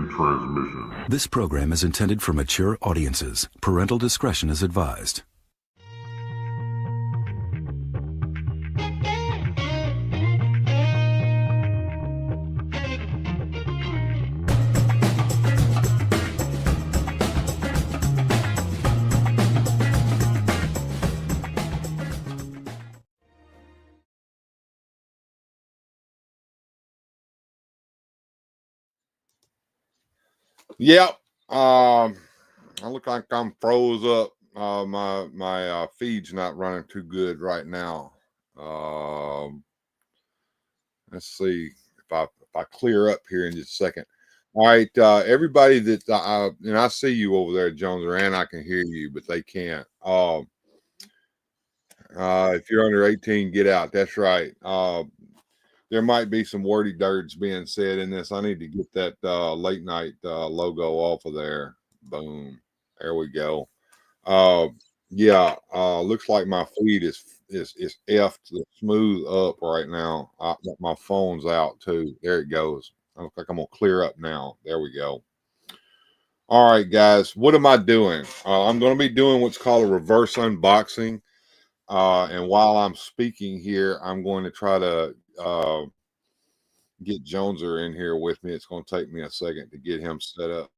End transmission. This program is intended for mature audiences. Parental discretion is advised. Yep. I look like I'm froze up. My feed's not running too good right now. Let's see if I clear up here in just a second. All right, everybody that and I see you over there, Jones, and I can hear you, but they can't. If you're under 18, get out. That's right. There might be some wordy dirts being said in this. I need to get that late night logo off of there. Boom. There we go. Yeah. Looks like my feed is effed smooth up right now. My phone's out too. There it goes. I look like I'm gonna clear up now. There we go. All right, guys. What am I doing? I'm gonna be doing what's called a reverse unboxing. And while I'm speaking here, I'm going to try to get Joneser in here with me. It's going to take me a second to get him set up.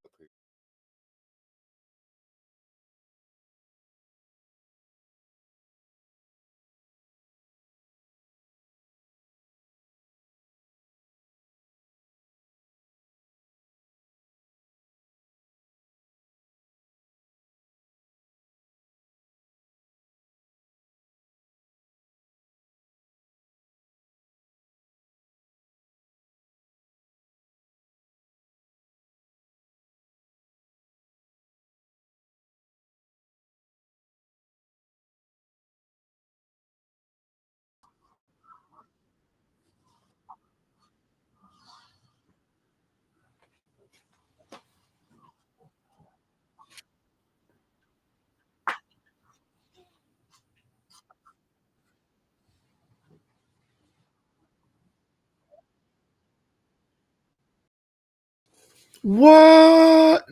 What?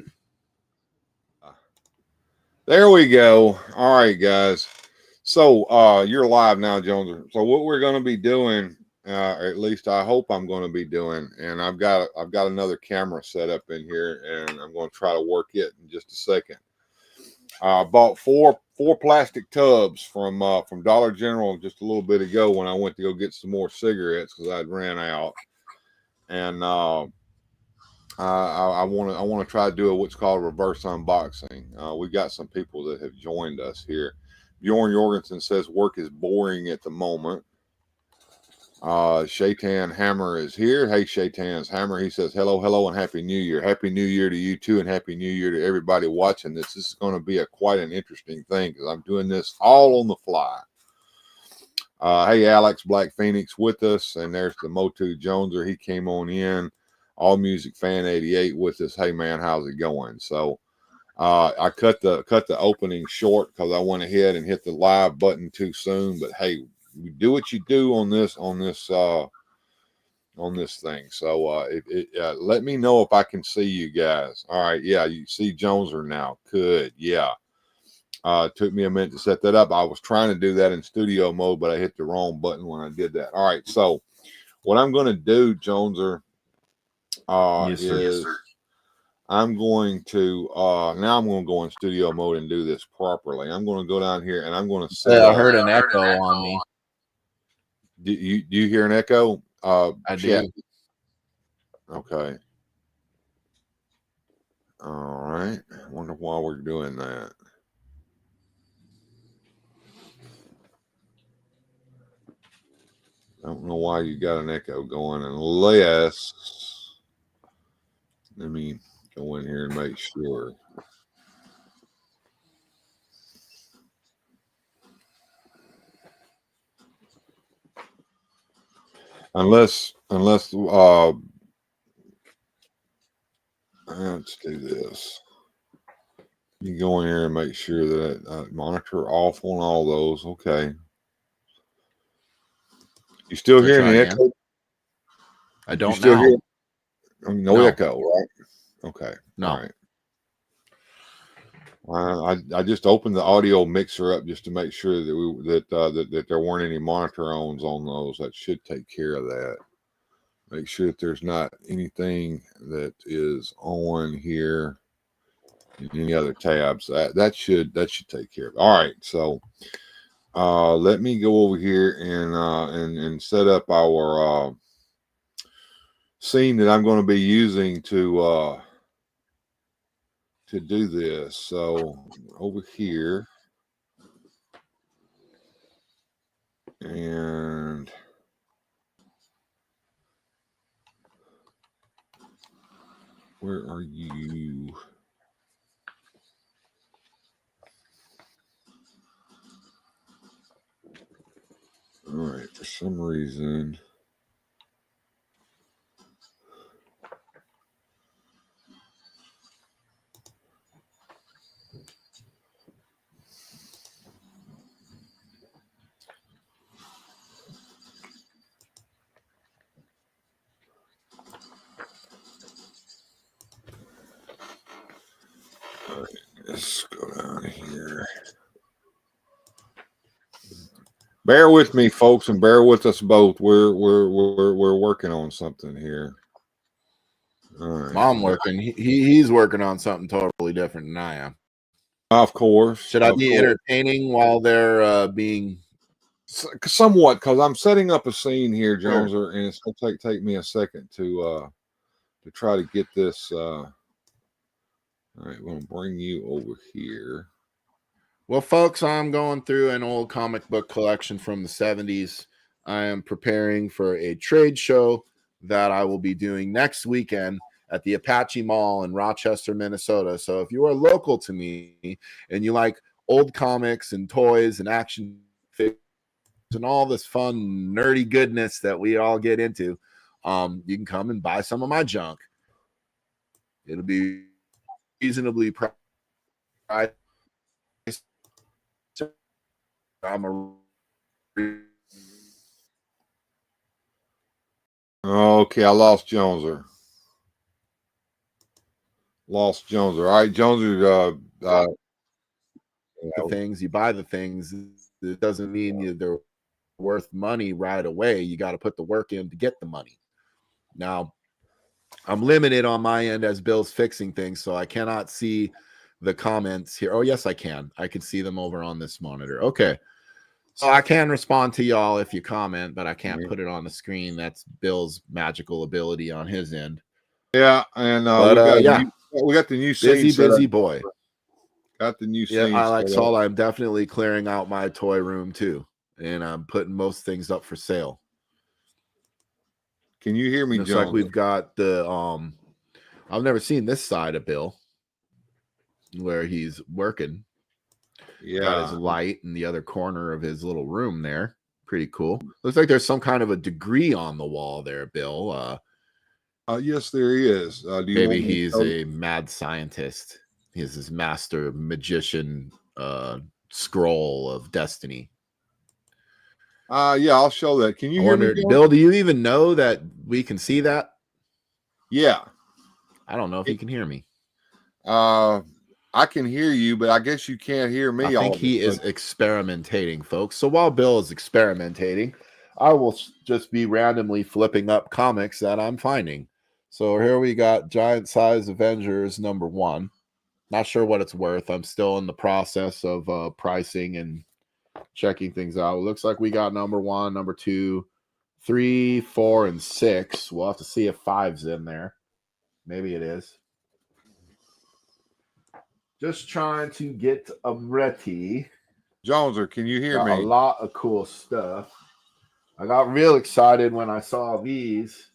There we go. All right, guys. So you're live now, Jones. So what we're going to be doing, or at least I hope I'm going to be doing, and I've got another camera set up in here, and I'm going to try to work it in just a second. I bought four plastic tubs from Dollar General just a little bit ago when I went to go get some more cigarettes because I'd ran out, and I want to try to do what's called a reverse unboxing. We got some people that have joined us here. Bjorn Jorgensen says work is boring at the moment. Shaitan Hammer is here. Hey, Shaitan's Hammer. He says hello, and Happy New Year. Happy New Year to you too, and Happy New Year to everybody watching this. This is going to be quite an interesting thing because I'm doing this all on the fly. Hey, Alex Black Phoenix with us, and there's the Motu Joneser. He came on in. All Music Fan 88 with us. Hey man, how's it going? So I cut the opening short because I went ahead and hit the live button too soon. But hey, you do what you do on this thing. So let me know if I can see you guys. All right, yeah, you see Joneser now. Good, yeah. Took me a minute to set that up. I was trying to do that in studio mode, but I hit the wrong button when I did that. All right, so what I'm going to do, Joneser, is I'm going to now I'm going to go in studio mode and do this properly. I'm going to go down here and I'm going to set I heard an echo on me. Do you hear an echo? I do. Okay. All right. I wonder why we're doing that. I don't know why you got an echo going unless, let me go in here and make sure. Unless let's do this. You go in here and make sure that monitor off on all those. Okay. You still hearing the echo? I don't know. No echo, right? Okay. No. All right. I just opened the audio mixer up just to make sure that that there weren't any monitor ons on those. That should take care of that. Make sure that there's not anything that is on here in any other tabs. That should take care of it. All right. So let me go over here and set up our scene that I'm going to be using to do this. So over here, and where are you? All right, for some reason. All right, let's go down here. Bear with me, folks, and bear with us both. We're working on something here. All right. I'm working. He's working on something totally different than I am. Of course. Should I be entertaining while they're being somewhat? Because I'm setting up a scene here, Joneser, and it's gonna take me a second to try to get this. All right, we're gonna bring you over here. Well, folks, I'm going through an old comic book collection from the 70s. I am preparing for a trade show that I will be doing next weekend at the Apache Mall in Rochester, Minnesota. So if you are local to me and you like old comics and toys and action figures and all this fun, nerdy goodness that we all get into, you can come and buy some of my junk. It'll be reasonably priced. Okay, I lost Joneser. All right, Joneser. The things you buy, the things, it doesn't mean they're worth money right away. You got to put the work in to get the money. Now, I'm limited on my end as Bill's fixing things, so I cannot see the comments here. Oh, yes, I can. I can see them over on this monitor. Okay. So I can respond to y'all if you comment, but I can't put it on the screen. That's Bill's magical ability on his end. Yeah, and we got the new busy boy. Got the new scene. Yeah, I like Saul. I'm definitely clearing out my toy room too, and I'm putting most things up for sale. Can you hear me, Looks John? like we've got the I've never seen this side of Bill where he's working. Yeah, got his light in the other corner of his little room there. Pretty cool. Looks like there's some kind of a degree on the wall there, Bill. Yes, there is. Maybe he's a mad scientist. He has his master magician scroll of destiny. Yeah, I'll show that. Can you hear me, Bill? Do you even know that we can see that? Yeah. I don't know if he can hear me. I can hear you, but I guess you can't hear me. I think he is experimentating, folks. So while Bill is experimenting, I will just be randomly flipping up comics that I'm finding. So here we got Giant Size Avengers #1. Not sure what it's worth. I'm still in the process of pricing and checking things out. It looks like we got #1, #2, 3, 4, and 6. We'll have to see if 5's in there. Maybe it is. Just trying to get ready. Joneser, can you hear me? A lot of cool stuff. I got real excited when I saw these.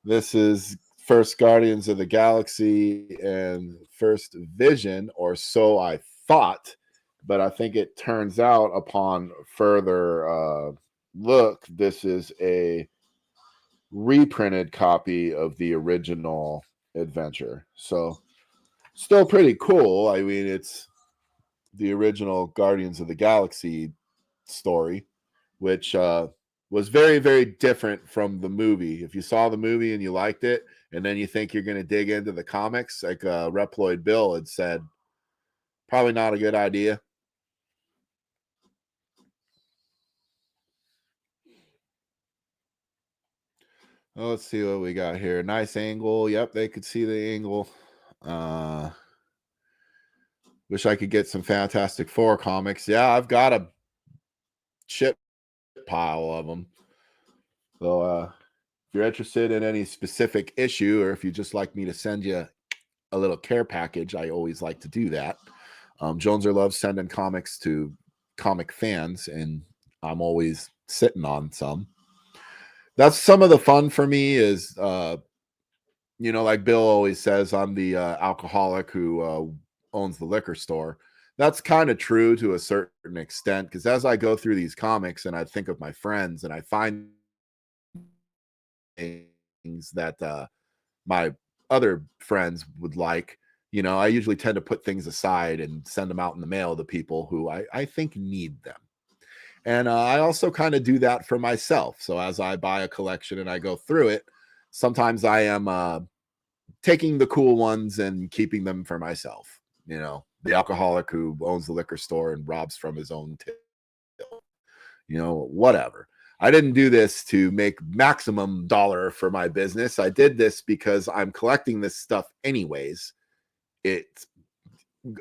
This is First Guardians of the Galaxy and First Vision, or so I thought. But I think it turns out upon further look, this is a reprinted copy of the original adventure. So still pretty cool. I mean, it's the original Guardians of the Galaxy story, which was very, very different from the movie. If you saw the movie and you liked it, and then you think you're going to dig into the comics, like Reploid Bill had said, probably not a good idea. Oh, let's see what we got here. Nice angle. Yep, they could see the angle. Wish I could get some Fantastic Four comics. Yeah, I've got a shit pile of them. So if you're interested in any specific issue, or if you just like me to send you a little care package, I always like to do that. Joneser loves sending comics to comic fans, and I'm always sitting on some. That's some of the fun for me is, like Bill always says, I'm the alcoholic who owns the liquor store. That's kind of true to a certain extent, because as I go through these comics and I think of my friends and I find things that my other friends would like, I usually tend to put things aside and send them out in the mail to people who I think need them. And I also kind of do that for myself. So as I buy a collection and I go through it, sometimes I am taking the cool ones and keeping them for myself. The alcoholic who owns the liquor store and robs from his own till. Whatever. I didn't do this to make maximum dollar for my business. I did this because I'm collecting this stuff anyways. It's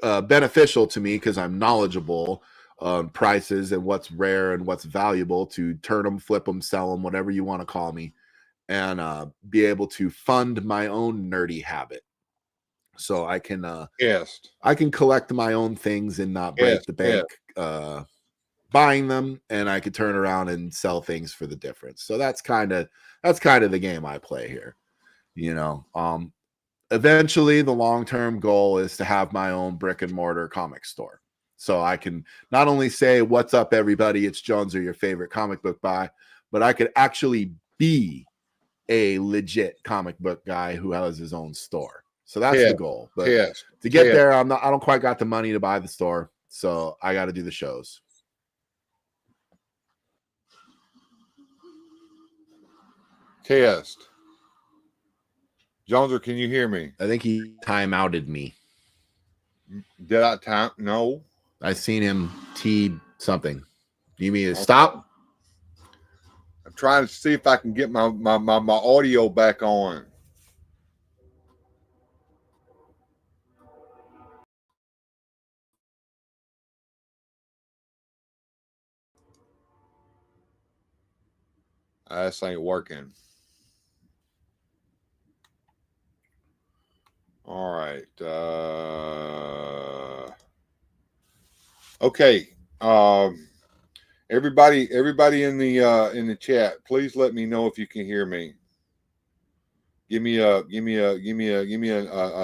beneficial to me because I'm knowledgeable on prices and what's rare and what's valuable to turn them, flip them, sell them, whatever you want to call me, and be able to fund my own nerdy habit. So I can I can collect my own things and not break the bank buying them, and I could turn around and sell things for the difference. So that's kind of the game I play here. Eventually the long-term goal is to have my own brick and mortar comic store. So I can not only say, what's up, everybody, it's Joneser, your favorite comic book buy, but I could actually be a legit comic book guy who has his own store. So that's the goal. But to get there, I don't quite got the money to buy the store. So I got to do the shows. Test. Joneser, can you hear me? I think he time-outed me. Did I time? No. I seen him T something. Do you mean to stop? I'm trying to see if I can get my audio back on. This ain't working. All right. Okay. Everybody in the chat, please let me know if you can hear me. Give me a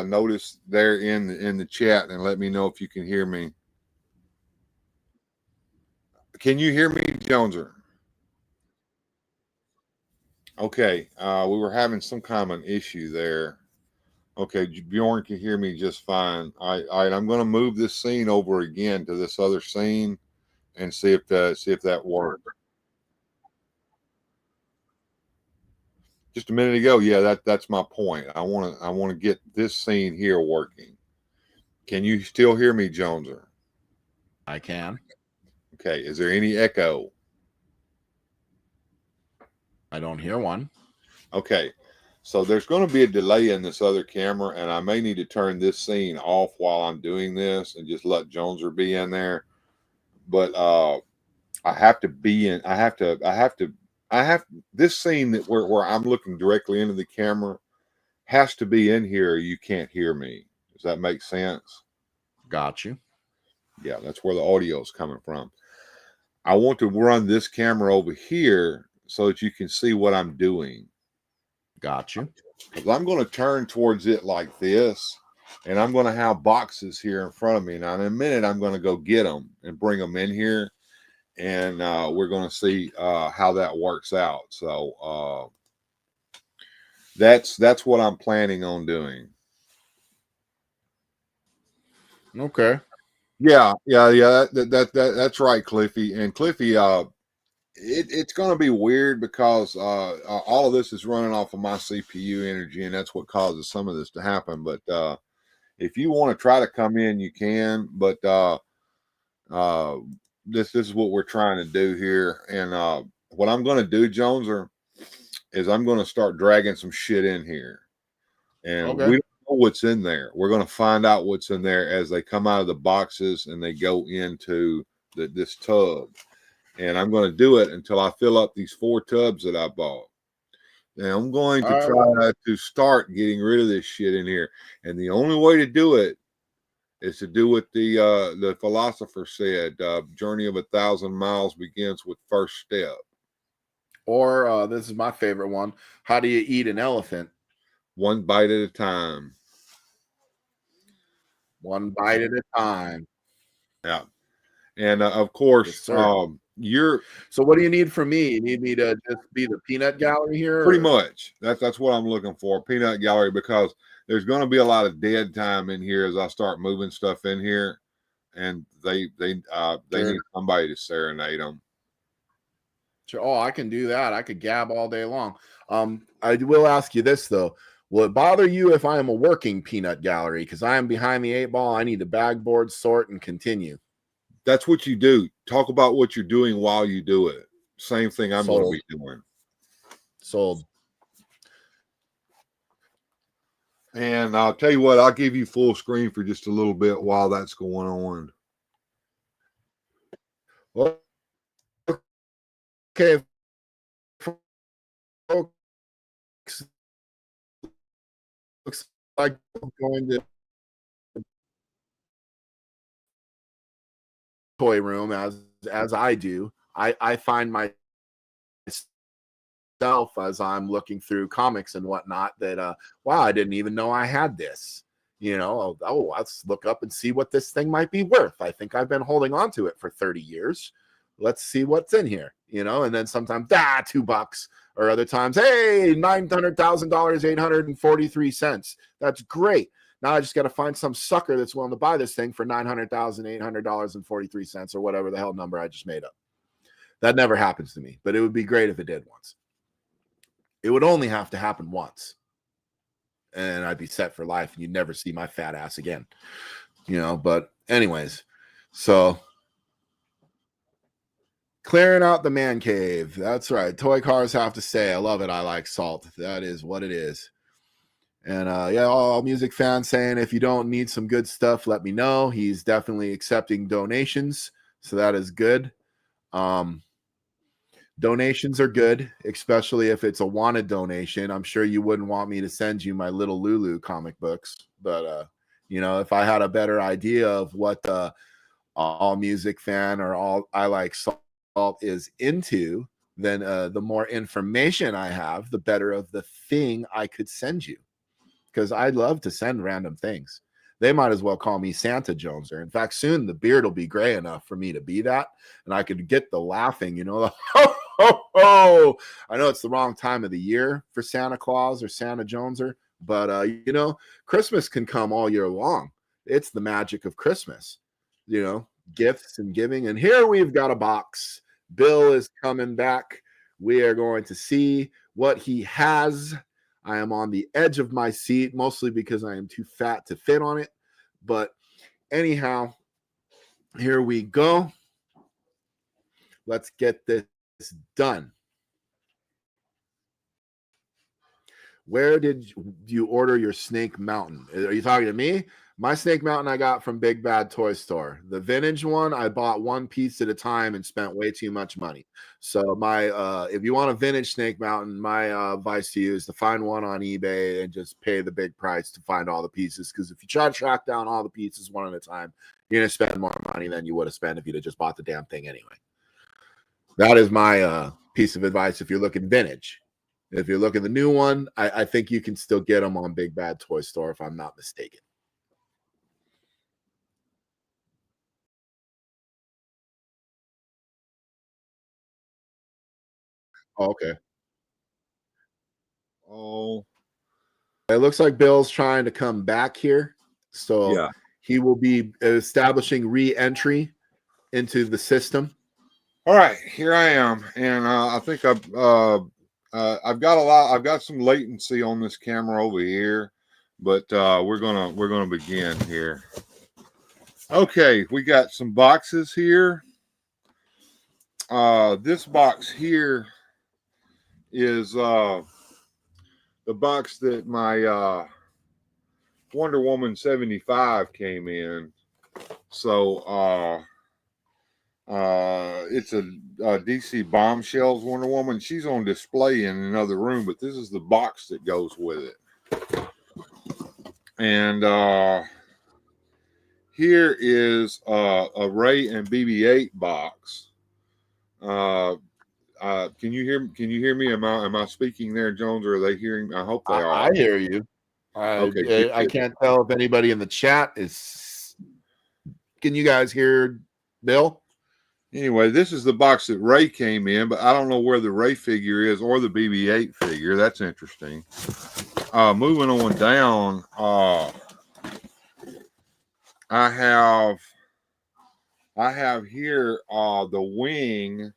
notice there in the chat and let me know if you can hear me. Can you hear me, Joneser? Okay. We were having some kind of an issue there. Okay, Bjorn can hear me just fine. All right, I'm going to move this scene over again to this other scene and see if that works. Just a minute ago, yeah, that's my point. I want to get this scene here working. Can you still hear me, Joneser? I can. Okay, is there any echo? I don't hear one. Okay. So there's going to be a delay in this other camera, and I may need to turn this scene off while I'm doing this and just let Joneser be in there. But I have to be in. I have this scene that where I'm looking directly into the camera has to be in here. Or you can't hear me. Does that make sense? Got you. Yeah, that's where the audio is coming from. I want to run this camera over here so that you can see what I'm doing. Got you. I'm going to turn towards it like this, and I'm going to have boxes here in front of me. Now, in a minute, I'm going to go get them and bring them in here, and we're going to see how that works out. So that's what I'm planning on doing. Okay. Yeah. That's right, Cliffy. And Cliffy, It's going to be weird because all of this is running off of my CPU energy, and that's what causes some of this to happen. But if you want to try to come in, you can. But this is what we're trying to do here. And what I'm going to do, Joneser, is I'm going to start dragging some shit in here. And we don't know what's in there. We're going to find out what's in there as they come out of the boxes and they go into this tub. And I'm going to do it until I fill up these 4 tubs that I bought. And I'm going to try to start getting rid of this shit in here. And the only way to do it is to do what the philosopher said: journey of 1,000 miles begins with first step. Or this is my favorite one: how do you eat an elephant? One bite at a time. One bite at a time. Yeah. And of course, yes, so what do you need from me? You need me to just be the peanut gallery here? Pretty much. That's what I'm looking for, peanut gallery, because there's going to be a lot of dead time in here as I start moving stuff in here, and they need somebody to serenade them. Sure. Oh, I can do that. I could gab all day long. I will ask you this though: will it bother you if I am a working peanut gallery? Because I am behind the 8 ball. I need to bag, board, sort, and continue. That's what you do. Talk about what you're doing while you do it. Same thing I'm going to be doing. Sold. And I'll tell you what, I'll give you full screen for just a little bit while that's going on. Well, okay. Folks, looks like I'm going to toy room as I do. I find myself as I'm looking through comics and whatnot that wow, I didn't even know I had this. You know, let's look up and see what this thing might be worth. I think I've been holding on to it for 30 years. Let's see what's in here, you know. And then sometimes $2, or other times, hey, $900,000, 843 cents. That's great. Now I just got to find some sucker that's willing to buy this thing for $900,800.43, or whatever the hell number I just made up. That never happens to me, but it would be great if it did once. It would only have to happen once, and I'd be set for life, and you'd never see my fat ass again, you know. But anyways, so clearing out the man cave. That's right. Toy cars have to say, I love it. I like salt. That is what it is. And yeah, all music fans saying, if you don't need some good stuff, let me know. He's definitely accepting donations, so that is good. Donations are good, especially if it's a wanted donation. I'm sure you wouldn't want me to send you my Little Lulu comic books, but you know, if I had a better idea of what the all music fan or all I like salt is into, then the more information I have, the better of the thing I could send you. Because I'd love to send random things. They might as well call me Santa Joneser. In fact, soon the beard will be gray enough for me to be that, and I could get the laughing, you know, the, ho, ho, ho. I know it's the wrong time of the year for Santa Claus or Santa Joneser, but, you know, Christmas can come all year long. It's the magic of Christmas, you know, gifts and giving. And here we've got a box. Bill is coming back. We are going to see what he has. I am on the edge of my seat, mostly because I am too fat to fit on it. But anyhow, here we go. Let's get this done. Where did you order your Snake Mountain? Are you talking to me? My Snake Mountain I got from Big Bad Toy Store. The vintage one, I bought one piece at a time and spent way too much money. So my if you want a vintage Snake Mountain, my advice to you is to find one on eBay and just pay the big price to find all the pieces. Because if you try to track down all the pieces one at a time, you're going to spend more money than you would have spent if you'd have just bought the damn thing anyway. That is my piece of advice if you're looking vintage. If you're looking the new one, I think you can still get them on Big Bad Toy Store if I'm not mistaken. Oh, okay. Oh, it looks like Bill's trying to come back here. So yeah, he will be establishing re-entry into the system. All right, here I am, and I think I've got some latency on this camera over here, but we're gonna begin here. Okay, we got some boxes here. This box here is the box that my Wonder Woman 75 came in. So it's a DC Bombshells Wonder Woman. She's on display in another room, but this is the box that goes with it. And here is a Ray and BB-8 box. Can you hear me? Am I speaking there, Jones, or are they hearing me? I hope they are. I hear you. Okay. I can't tell if anybody in the chat is. Can you guys hear Bill? Anyway, this is the box that Ray came in, but I don't know where the Ray figure is or the BB-8 figure. That's interesting. Moving on down, I have here the wing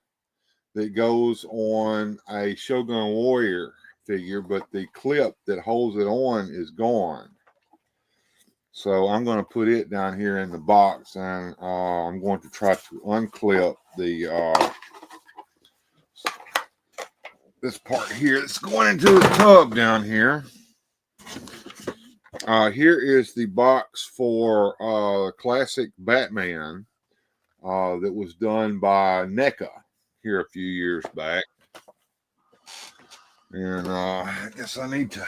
that goes on a Shogun Warrior figure, but the clip that holds it on is gone. So I'm going to put it down here in the box, and I'm going to try to unclip the this part here. It's going into the tub down here. Here is the box for classic Batman that was done by NECA here a few years back. And I guess I need to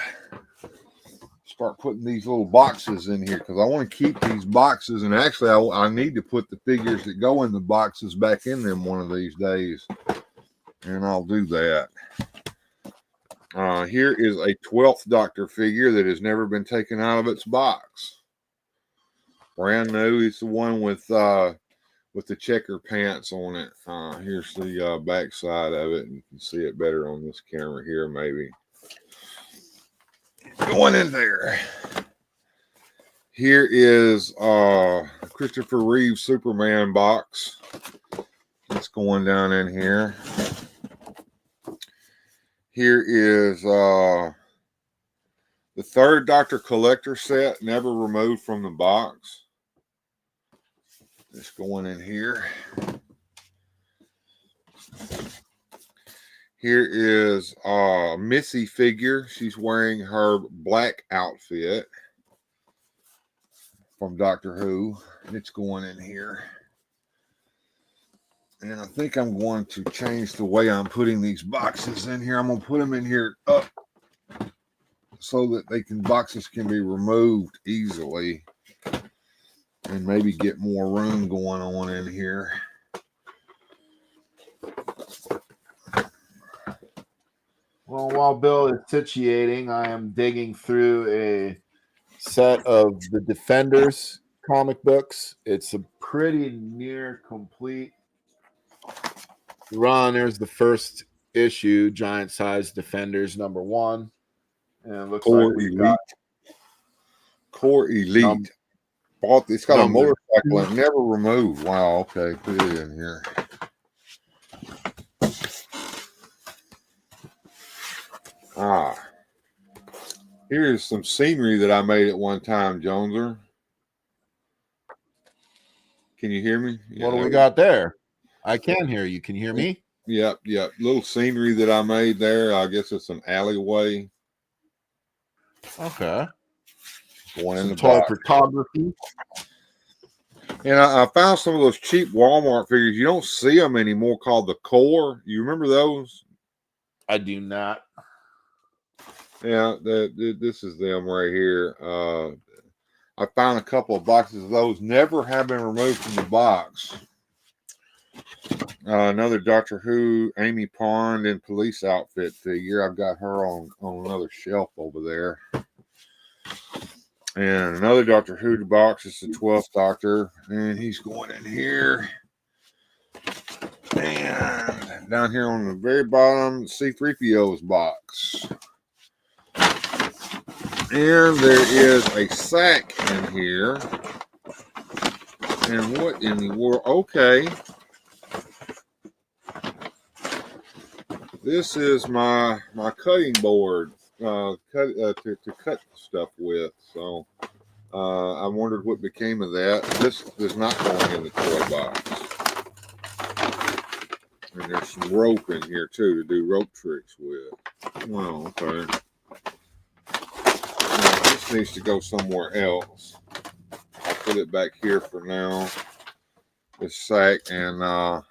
start putting these little boxes in here because I want to keep these boxes. And actually, I need to put the figures that go in the boxes back in them one of these days. And I'll do that. Here is a 12th Doctor figure that has never been taken out of its box. Brand new. It's the one with the checker pants on it. Here's the back side of it. You can see it better on this camera here, maybe. Going in there. Here is Christopher Reeve Superman box. It's going down in here. Here is the third Doctor Collector set, never removed from the box. It's going in here. Here is Missy figure. She's wearing her black outfit from Doctor Who. It's going in here. And I think I'm going to change the way I'm putting these boxes in here. I'm going to put them in here up so that boxes can be removed easily and maybe get more room going on in here. Well, while Bill is situating, I am digging through a set of the Defenders comic books. It's a pretty near complete run. There's the first issue, Giant Size Defenders #1. And it looks Core like we Elite. got Core Elite. It's got a motorcycle and never removed. Wow, okay. Put it in here. Here's some scenery that I made at one time, Joneser. Can you hear me? What do we got there? I can hear you. Can you hear me? Yep. Little scenery that I made there. I guess it's an alleyway. Okay. Going in the toy box. photography. And I found some of those cheap Walmart figures. You don't see them anymore, called the Core. You remember those? I do not. Yeah, this is them right here. I found a couple of boxes of those. Never have been removed from the box. Another Doctor Who, Amy Pond in police outfit figure. I've got her on another shelf over there. And another Doctor Who box. It's the 12th Doctor. And he's going in here. And down here on the very bottom, C-3PO's box. And there is a sack in here. And what in the world? Okay. This is my cutting board to cut stuff with. So I wondered what became of that. This is not going in the toy box. And there's some rope in here too to do rope tricks with. Well, okay. Now, this needs to go somewhere else. I'll put it back here for now. This sack, and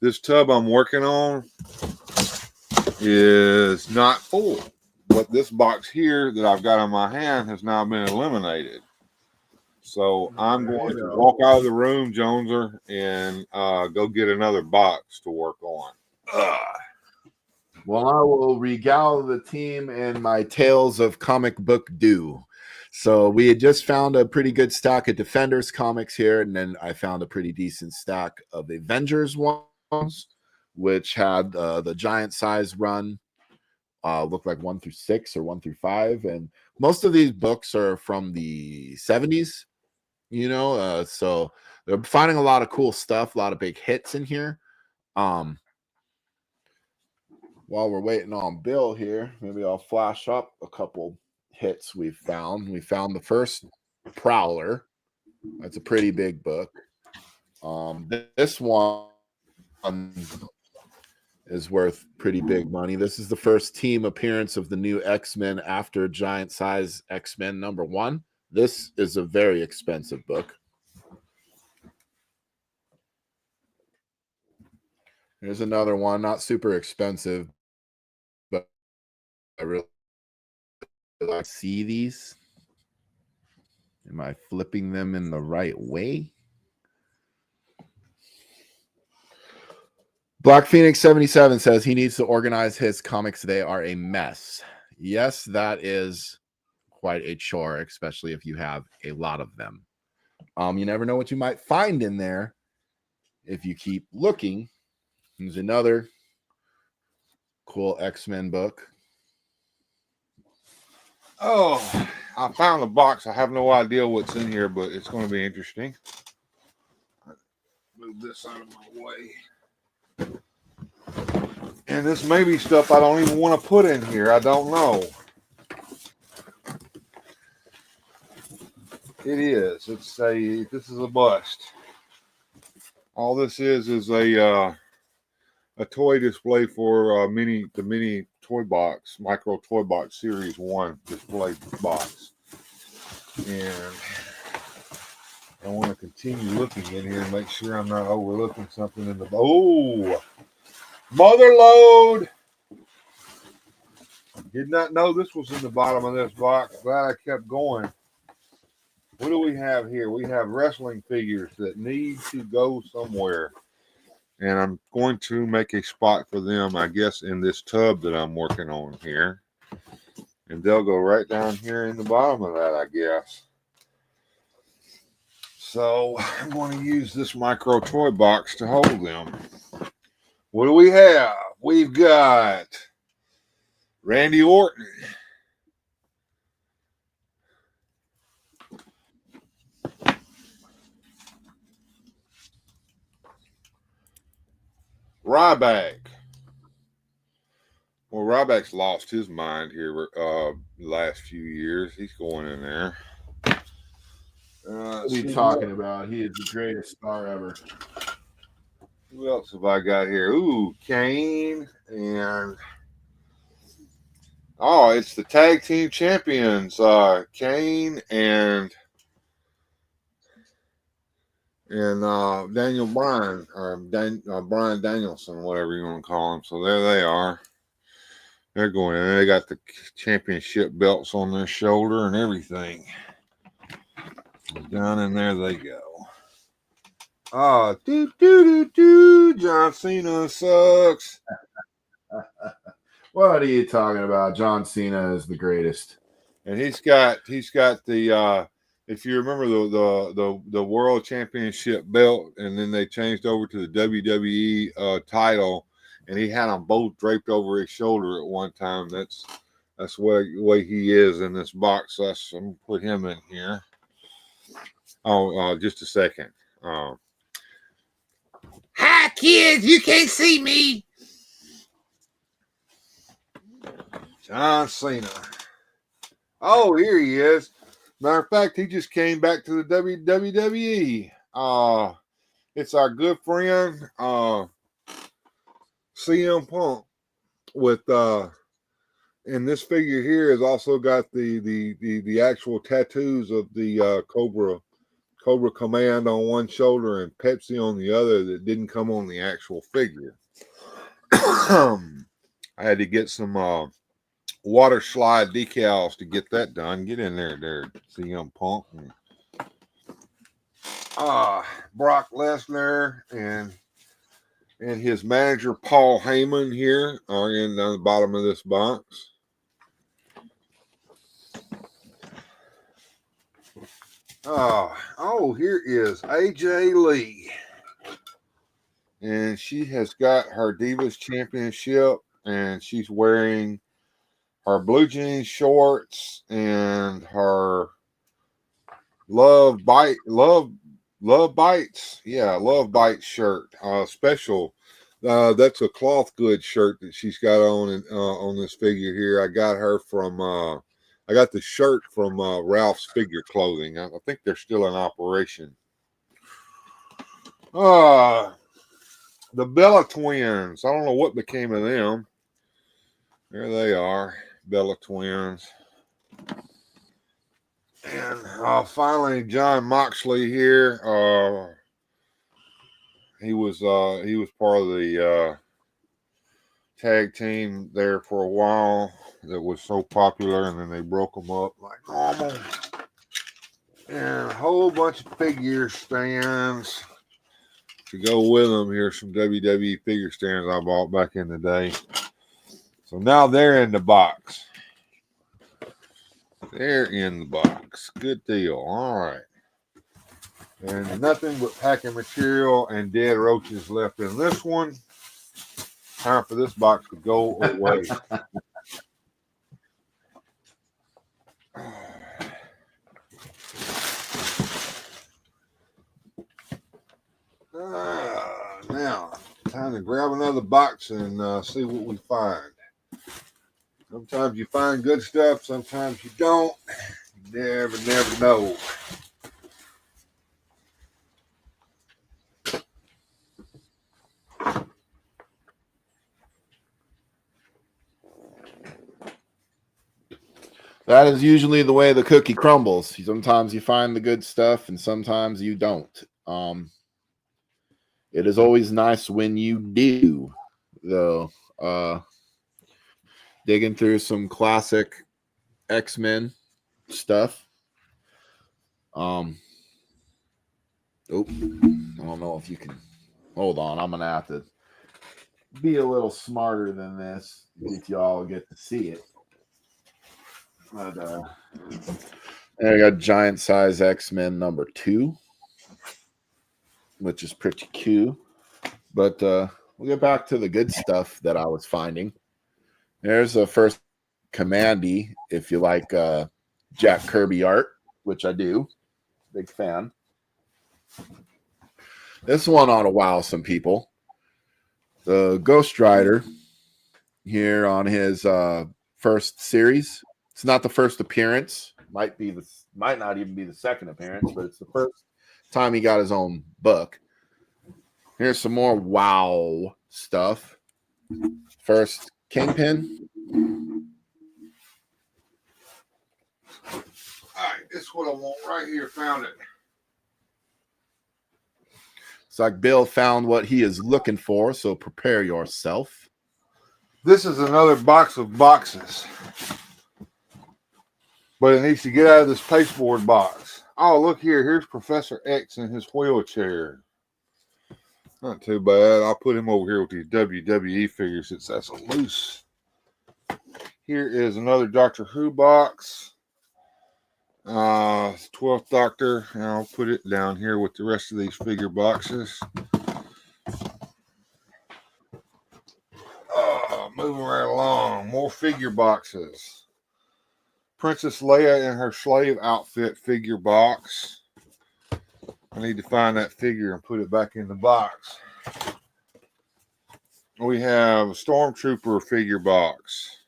this tub I'm working on is not full. But this box here that I've got on my hand has now been eliminated. So I'm going to walk out of the room, Joneser, and go get another box to work on. Well, I will regale the team in my tales of comic book do. So we had just found a pretty good stack of Defenders comics here, and then I found a pretty decent stack of Avengers ones, which had the giant size run, looked like 1 through 6 or 1 through 5, and most of these books are from the 70s. So they're finding a lot of cool stuff, a lot of big hits in here. While we're waiting on Bill here, maybe I'll flash up a couple hits we found. We found the first Prowler. That's a pretty big book. This one is worth pretty big money. This is the first team appearance of the new X-Men after Giant Size X-Men #1. This is a very expensive book. Here's another one, not super expensive, but I really like to see these. Am I flipping them in the right way? Black Phoenix 77 says he needs to organize his comics. They are a mess. Yes, that is quite a chore, especially if you have a lot of them. You never know what you might find in there if you keep looking. There's another cool X-Men book. Oh, I found the box. I have no idea what's in here, but it's going to be interesting. Move this out of my way. And this may be stuff I don't even want to put in here. I don't know. It is. This is a bust. All this is a toy display for the mini toy box, micro toy box series 1 display box. And I want to continue looking in here and make sure I'm not overlooking something in the mother load. Did not know this was in the bottom of this box. Glad I kept going. What do we have here? We have wrestling figures that need to go somewhere. And I'm going to make a spot for them, I guess, in this tub that I'm working on here. And they'll go right down here in the bottom of that, I guess. So I'm going to use this micro toy box to hold them. What do we have? We've got Randy Orton. Ryback. Well, Ryback's lost his mind here the last few years. He's going in there. What are you talking about? He is the greatest star ever. Who else have I got here? Ooh, Kane and it's the tag team champions. Kane and Daniel Bryan, or Bryan Danielson, whatever you want to call him. So there they are. They're going in. They got the championship belts on their shoulder and everything. Down in there they go. John Cena sucks. What are you talking about? John Cena is the greatest. And he's got the if you remember the world championship belt, and then they changed over to the WWE title, and he had them both draped over his shoulder at one time. That's the way he is in this box. So I'm gonna put him in here. Just a second. Hi kids, you can't see me. John Cena. Oh, here he is. Matter of fact, he just came back to the WWE. It's our good friend, CM Punk, with and this figure here has also got the actual tattoos of the Cobra Command on one shoulder and Pepsi on the other that didn't come on the actual figure. I had to get some water slide decals to get that done. Get in there, CM Punk. Brock Lesnar and his manager Paul Heyman here are in down the bottom of this box. Here is AJ Lee. And she has got her Divas Championship, and she's wearing her blue jean shorts and her Love Bites. Yeah, Love Bites shirt. Special. That's a cloth goods shirt that she's got on this figure here. I got her from I got the shirt from Ralph's Figure Clothing. I think they're still in operation. The Bella Twins. I don't know what became of them. There they are, Bella Twins. And finally, John Moxley here. He was part of the tag team there for a while that was so popular, and then they broke them up like normal. And a whole bunch of figure stands to go with them. Here's some WWE figure stands I bought back in the day. So now they're in the box. They're in the box. Good deal. All right. And nothing but packing material and dead roaches left in this one. Time for this box to go away. Now, time to grab another box and see what we find. Sometimes you find good stuff, sometimes you don't. You never know. That is usually the way the cookie crumbles. Sometimes you find the good stuff and sometimes you don't. It is always nice when you do, though. Digging through some classic X-Men stuff. I don't know if you can hold on. I'm gonna have to be a little smarter than this if y'all get to see it. But I got giant size X-Men number 2, which is pretty cute. But we'll get back to the good stuff that I was finding. There's a first Commandy, if you like Jack Kirby art, which I do. Big fan. This one ought to wow some people. The Ghost Rider here on his first series. It's not the first appearance. Might not even be the second appearance, but it's the first time he got his own book. Here's some more wow stuff. First, Kingpin. All right, this is what I want right here. Found it. It's like Bill found what he is looking for, so prepare yourself. This is another box of boxes. But it needs to get out of this pasteboard box. Oh, look here. Here's Professor X in his wheelchair. Not too bad. I'll put him over here with these WWE figures since that's a loose. Here is another Doctor Who box. 12th Doctor. And I'll put it down here with the rest of these figure boxes. Moving right along. More figure boxes. Princess Leia in her slave outfit figure box. I need to find that figure and put it back in the box. We have a Stormtrooper figure box.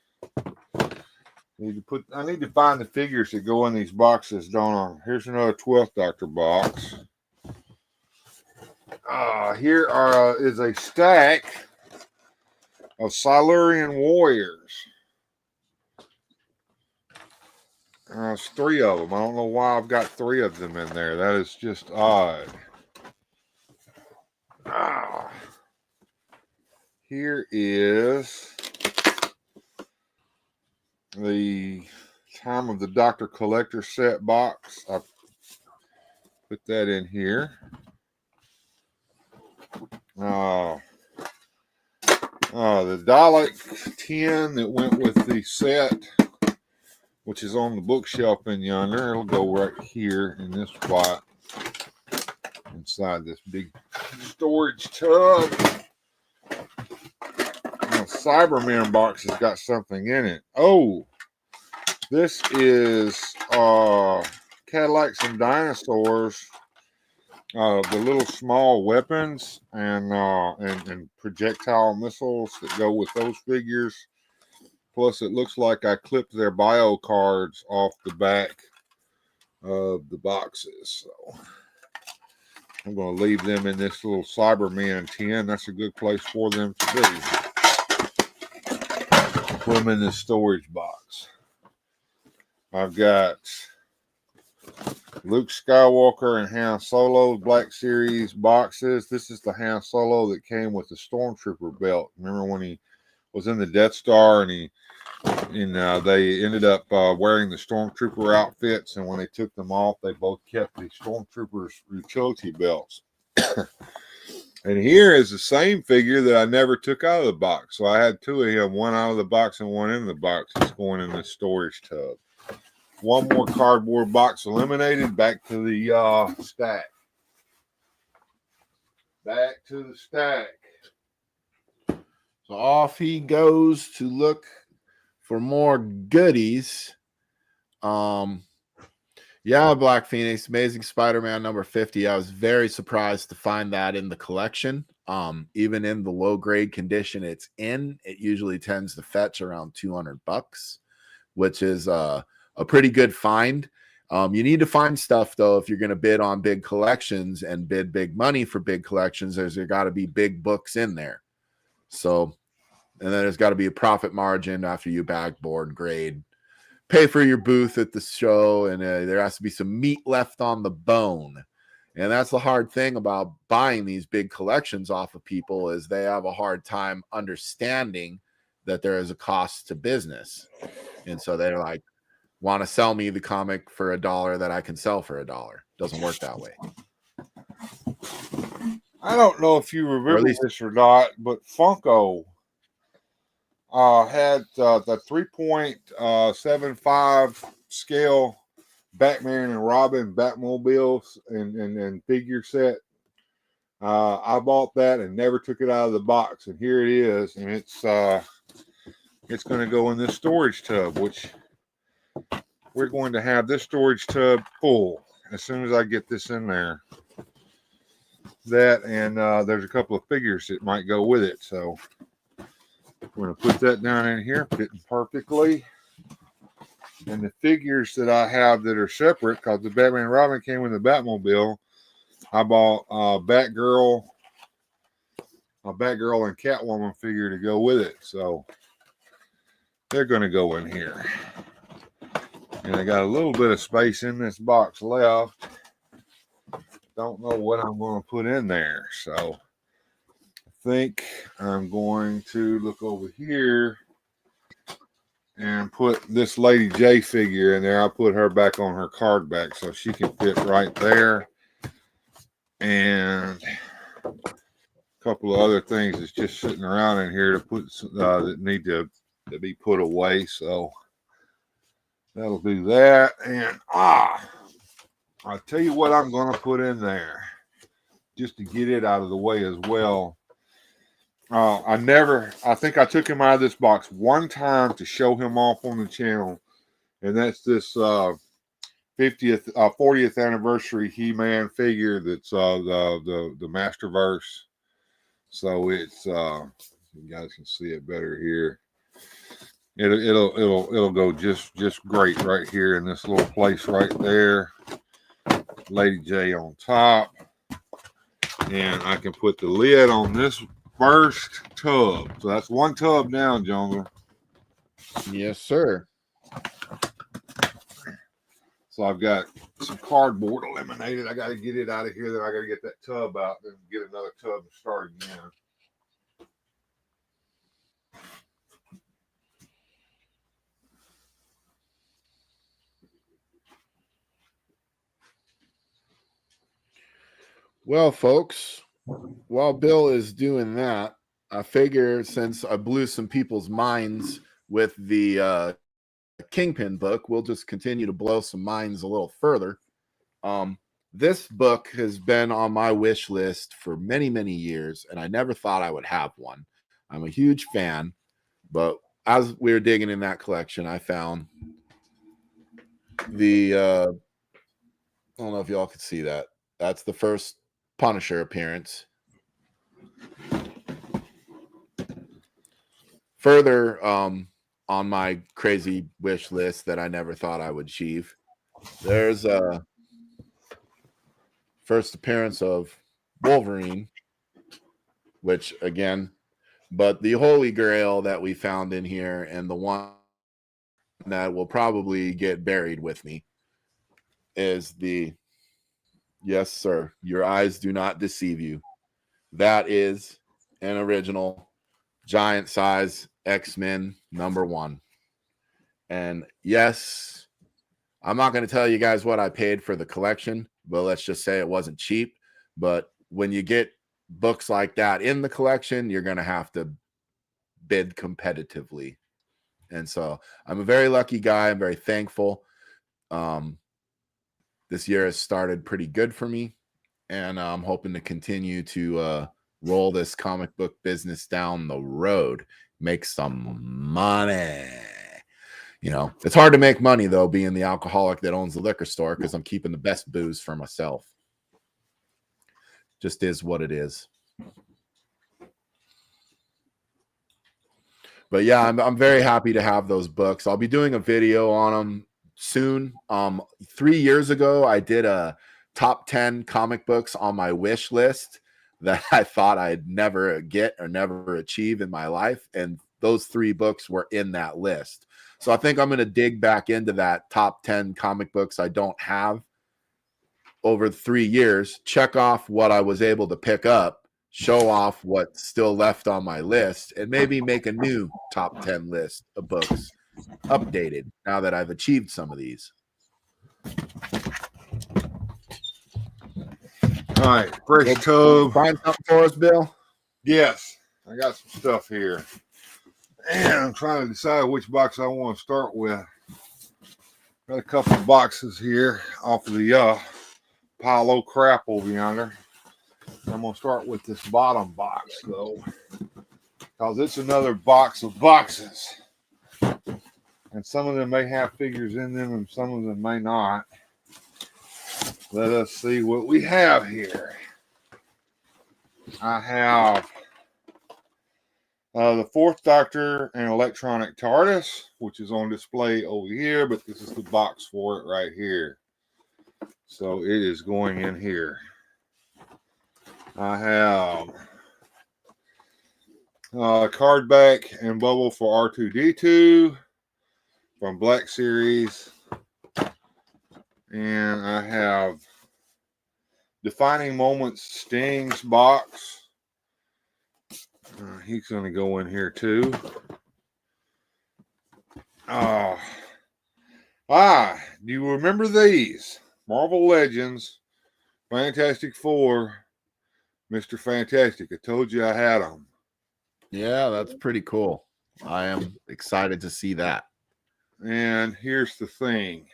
I need to find the figures that go in these boxes, don't I? Here's another 12th Doctor box. Here is a stack of Silurian warriors. There's 3 of them. I don't know why I've got 3 of them in there. That is just odd. Here is the Time of the Doctor Collector set box. I put that in here. The Dalek 10 that went with the set, which is on the bookshelf in yonder. It'll go right here in this spot inside this big storage tub. The Cyberman box has got something in it. Oh, this is Cadillacs and Dinosaurs. The little small weapons and projectile missiles that go with those figures. Plus, it looks like I clipped their bio cards off the back of the boxes. So I'm going to leave them in this little Cyberman tin. That's a good place for them to be. Put them in this storage box. I've got Luke Skywalker and Han Solo Black Series boxes. This is the Han Solo that came with the Stormtrooper belt. Remember when he was in the Death Star and they ended up wearing the Stormtrooper outfits, and when they took them off, they both kept the Stormtrooper's utility belts. And here is the same figure that I never took out of the box. So I had 2 of him, one out of the box and one in the box. It's going in the storage tub. One more cardboard box eliminated. Back to the stack. Back to the stack. So off he goes to look for more goodies. Yeah, Black Phoenix, Amazing Spider-Man number 50. I was very surprised to find that in the collection. Even in the low grade condition it's in, it usually tends to fetch around $200, which is a pretty good find. You need to find stuff though if you're going to bid on big collections and bid big money for big collections. There got to be big books in there. So, and then there's got to be a profit margin after you backboard grade, pay for your booth at the show, and there has to be some meat left on the bone. And that's the hard thing about buying these big collections off of people, is they have a hard time understanding that there is a cost to business. And so they're like, want to sell me the comic for $1 that I can sell for $1. Doesn't work that way. I don't know if you remember this or not, but Funko had the 3.75 scale Batman and Robin Batmobiles and figure set. I bought that and never took it out of the box, and here it is, and it's going to go in this storage tub, which we're going to have this storage tub full as soon as I get this in there. That and there's a couple of figures that might go with it, so we're going to put that down in here, fitting perfectly. And the figures that I have that are separate, because the Batman and Robin came with the Batmobile, I bought a Batgirl and Catwoman figure to go with it, so they're going to go in here. And I got a little bit of space in this box left. Don't know what I'm going to put in there, so I think I'm going to look over here and put this Lady J figure in there. I'll put her back on her card back so she can fit right there. And a couple of other things that's just sitting around in here to put that need to be put away. So that'll do that. And I'll tell you what I'm going to put in there just to get it out of the way as well. I think I took him out of this box one time to show him off on the channel, and that's this 40th anniversary He-Man figure that's the Masterverse. So it's you guys can see it better here. It'll go just great right here in this little place right there. Lady J on top, and I can put the lid on this first tub. So that's one tub down, Jungle. Yes, sir. So I've got some cardboard eliminated. I got to get it out of here. Then I got to get that tub out and get another tub and start again. Well, folks, while Bill is doing that, I figure since I blew some people's minds with the Kingpin book, we'll just continue to blow some minds a little further. This book has been on my wish list for many, many years, and I never thought I would have one. I'm a huge fan, but as we were digging in that collection, I found the I don't know if y'all could see that. That's the first Punisher appearance. Further, on my crazy wish list that I never thought I would achieve, there's a first appearance of Wolverine, which again, but the holy grail that we found in here, and the one that will probably get buried with me, is the, yes, sir, your eyes do not deceive you. That is an original giant size X-Men #1. And yes, I'm not going to tell you guys what I paid for the collection, but let's just say it wasn't cheap. But when you get books like that in the collection, you're going to have to bid competitively. And so I'm a very lucky guy. I'm very thankful. This year has started pretty good for me, and I'm hoping to continue to roll this comic book business down the road, make some money. You know, it's hard to make money, though, being the alcoholic that owns the liquor store, because I'm keeping the best booze for myself. Just is what it is. But yeah, I'm very happy to have those books. I'll be doing a video on them soon. 3 years ago, I did a top 10 comic books on my wish list that I thought I'd never get or never achieve in my life. And those 3 books were in that list. So I think I'm going to dig back into that top 10 comic books I don't have over 3 years, check off what I was able to pick up, show off what's still left on my list, and maybe make a new top 10 list of books updated now that I've achieved some of these. All right, fresh tub. Find something for us, Bill? Yes, I got some stuff here. And I'm trying to decide which box I want to start with. Got a couple of boxes here off of the pile of crap over yonder. I'm going to start with this bottom box, though, because it's another box of boxes. And some of them may have figures in them and some of them may not. Let us see what we have here. I have the Fourth Doctor and Electronic TARDIS, which is on display over here, but this is the box for it right here. So it is going in here. I have card back and bubble for R2-D2 from Black Series. And I have Defining Moments Stings box. He's going to go in here too. Do you remember these? Marvel Legends, Fantastic Four, Mr. Fantastic. I told you I had them. Yeah, that's pretty cool. I am excited to see that. And here's the thing.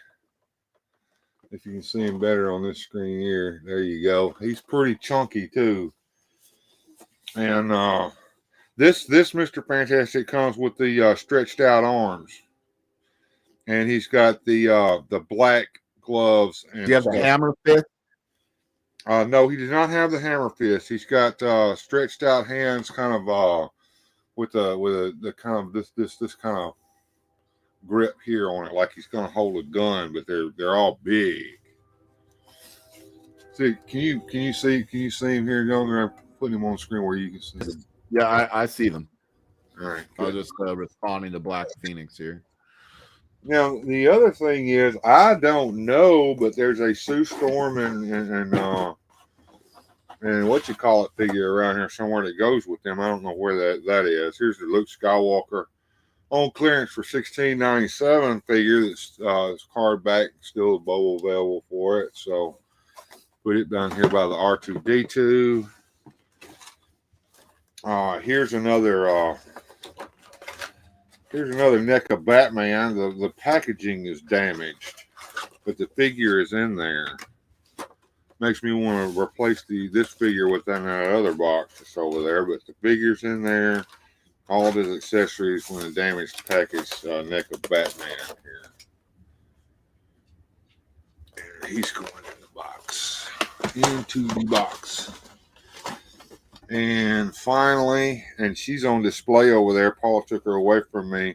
If you can see him better on this screen here. There you go. He's pretty chunky too. And this Mr. Fantastic comes with the stretched out arms. And he's got the black gloves. And do you have the hammer fist? No, he does not have the hammer fist. He's got stretched out hands, kind of with the kind of this kind of grip here on it, like he's going to hold a gun, but they're all big. See, can you see him here, John? I'm putting him on screen where you can see them. Yeah, I see them. All right, I was just responding to Black Phoenix here. Now the other thing is, I don't know, but there's a Sue Storm and what you call it figure around here somewhere that goes with them. I don't know where that is. Here's the Luke Skywalker on clearance for $16.97 figure that's card back, still available for it. So put it down here by the R2D2. Here's another NECA Batman. The packaging is damaged, but the figure is in there. Makes me want to replace this figure within that other box that's over there, but the figure's in there. All of his accessories when the damaged package NECA Batman here. And he's going in the box. Into the box. And finally, and she's on display over there. Paul took her away from me.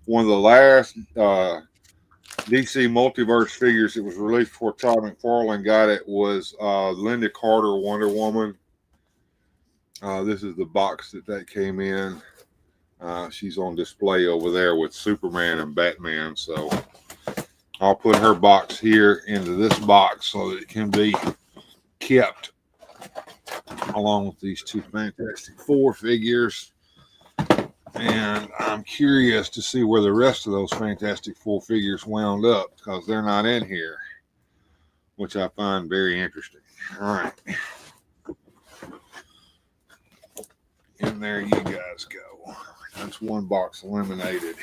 One of the last DC Multiverse figures that was released before Todd McFarlane got it was Linda Carter Wonder Woman. This is the box that came in. She's on display over there with Superman and Batman. So I'll put her box here into this box so that it can be kept along with these two Fantastic Four figures. And I'm curious to see where the rest of those Fantastic Four figures wound up, because they're not in here, which I find very interesting. All right. In there you guys go. That's one box eliminated.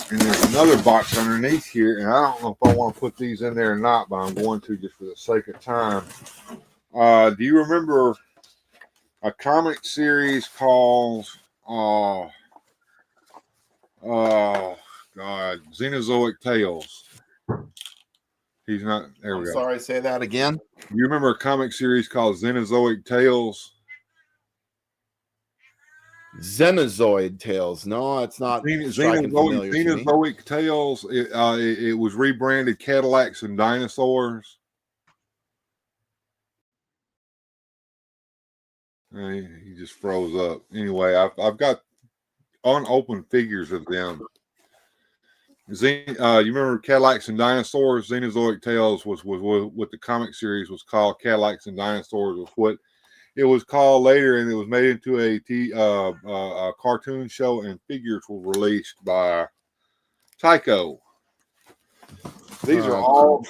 And there's another box underneath here, and I don't know if I want to put these in there or not, but I'm going to just for the sake of time. Do you remember a comic series called Xenozoic Tales? He's not there. We go. Sorry, say that again. You remember a comic series called Xenozoic Tales? Xenozoid Tales. No, it's not. Xenozoic Tales. It was rebranded Cadillacs and Dinosaurs. He just froze up. Anyway, I've got unopened figures of them. You remember Cadillacs and Dinosaurs? Xenozoic Tales was what the comic series was called. Cadillacs and Dinosaurs was what it was called later, and it was made into a cartoon show, and figures were released by Tyco. These are all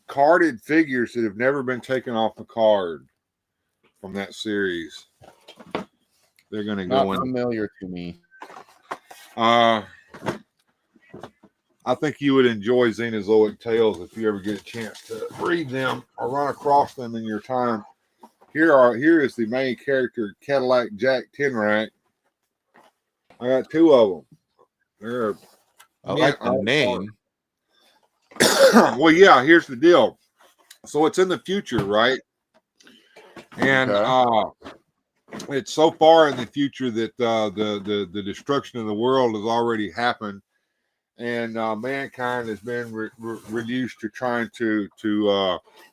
carded figures that have never been taken off the card from that series. They're going to go in. Familiar to me. I think you would enjoy Xenozoic Tales if you ever get a chance to read them or run across them in your time. Here is the main character, Cadillac Jack Tenrack. I got two of them. I like the name. Well, yeah, here's the deal. So it's in the future, right? And it's so far in the future that the destruction of the world has already happened, and mankind has been reduced to trying to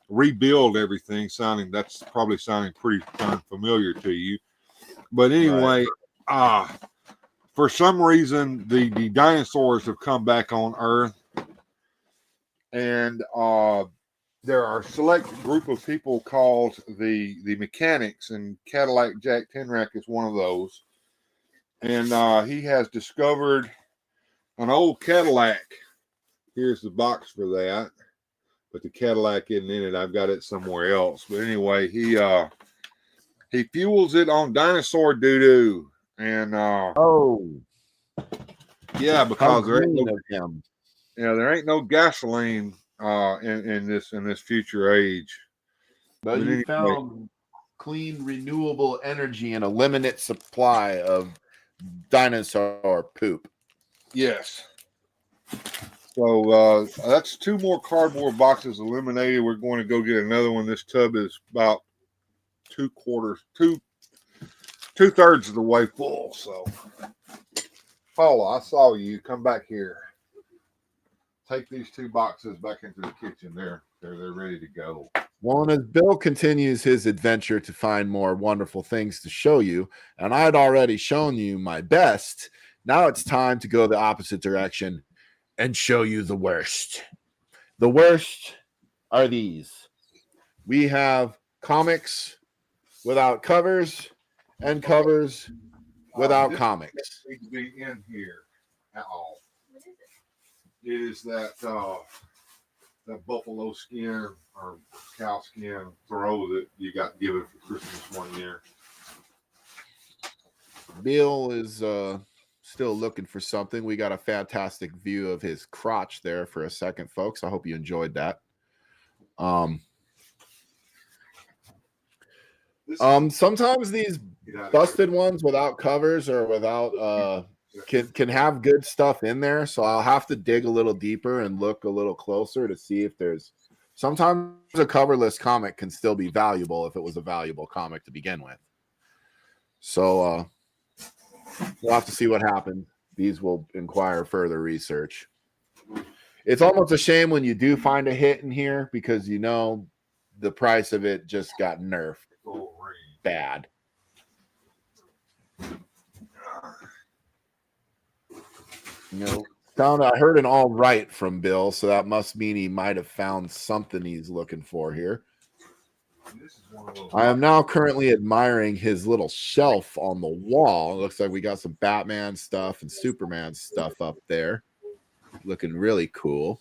rebuild everything. That's probably sounding pretty familiar to you. But anyway, for some reason, the dinosaurs have come back on Earth, and there are a select group of people called the mechanics, and Cadillac Jack Tenrack is one of those. And he has discovered an old Cadillac. Here's the box for that, but the Cadillac isn't in it. I've got it somewhere else. But anyway, he fuels it on dinosaur doo-doo. And yeah, because there ain't no gasoline in this future age. But you found clean, renewable energy and a limited supply of dinosaur poop. Yes. So that's two more cardboard boxes eliminated. We're going to go get another one. This tub is about two-thirds of the way full. So Paula, I saw you. Come back here. Take these 2 boxes back into the kitchen. They're ready to go. Well, and as Bill continues his adventure to find more wonderful things to show you, and I had already shown you my best, now it's time to go the opposite direction and show you the worst. The worst are these. We have comics without covers and covers without comics. Need to be in here at all. It is that buffalo skin or cow skin throw that you got given for Christmas one year. Bill is still looking for something. We got a fantastic view of his crotch there for a second, folks. I hope you enjoyed that. Sometimes these busted ones without covers or without can have good stuff in there, so I'll have to dig a little deeper and look a little closer to see if there's sometimes a coverless comic can still be valuable if it was a valuable comic to begin with. So we'll have to see what happens. These will require further research. It's almost a shame when you do find a hit in here because you know the price of it just got nerfed bad. You know, I heard an all right from Bill, so that must mean he might have found something he's looking for here. I am now currently admiring his little shelf on the wall. It looks like we got some Batman stuff and Superman stuff up there. Looking really cool.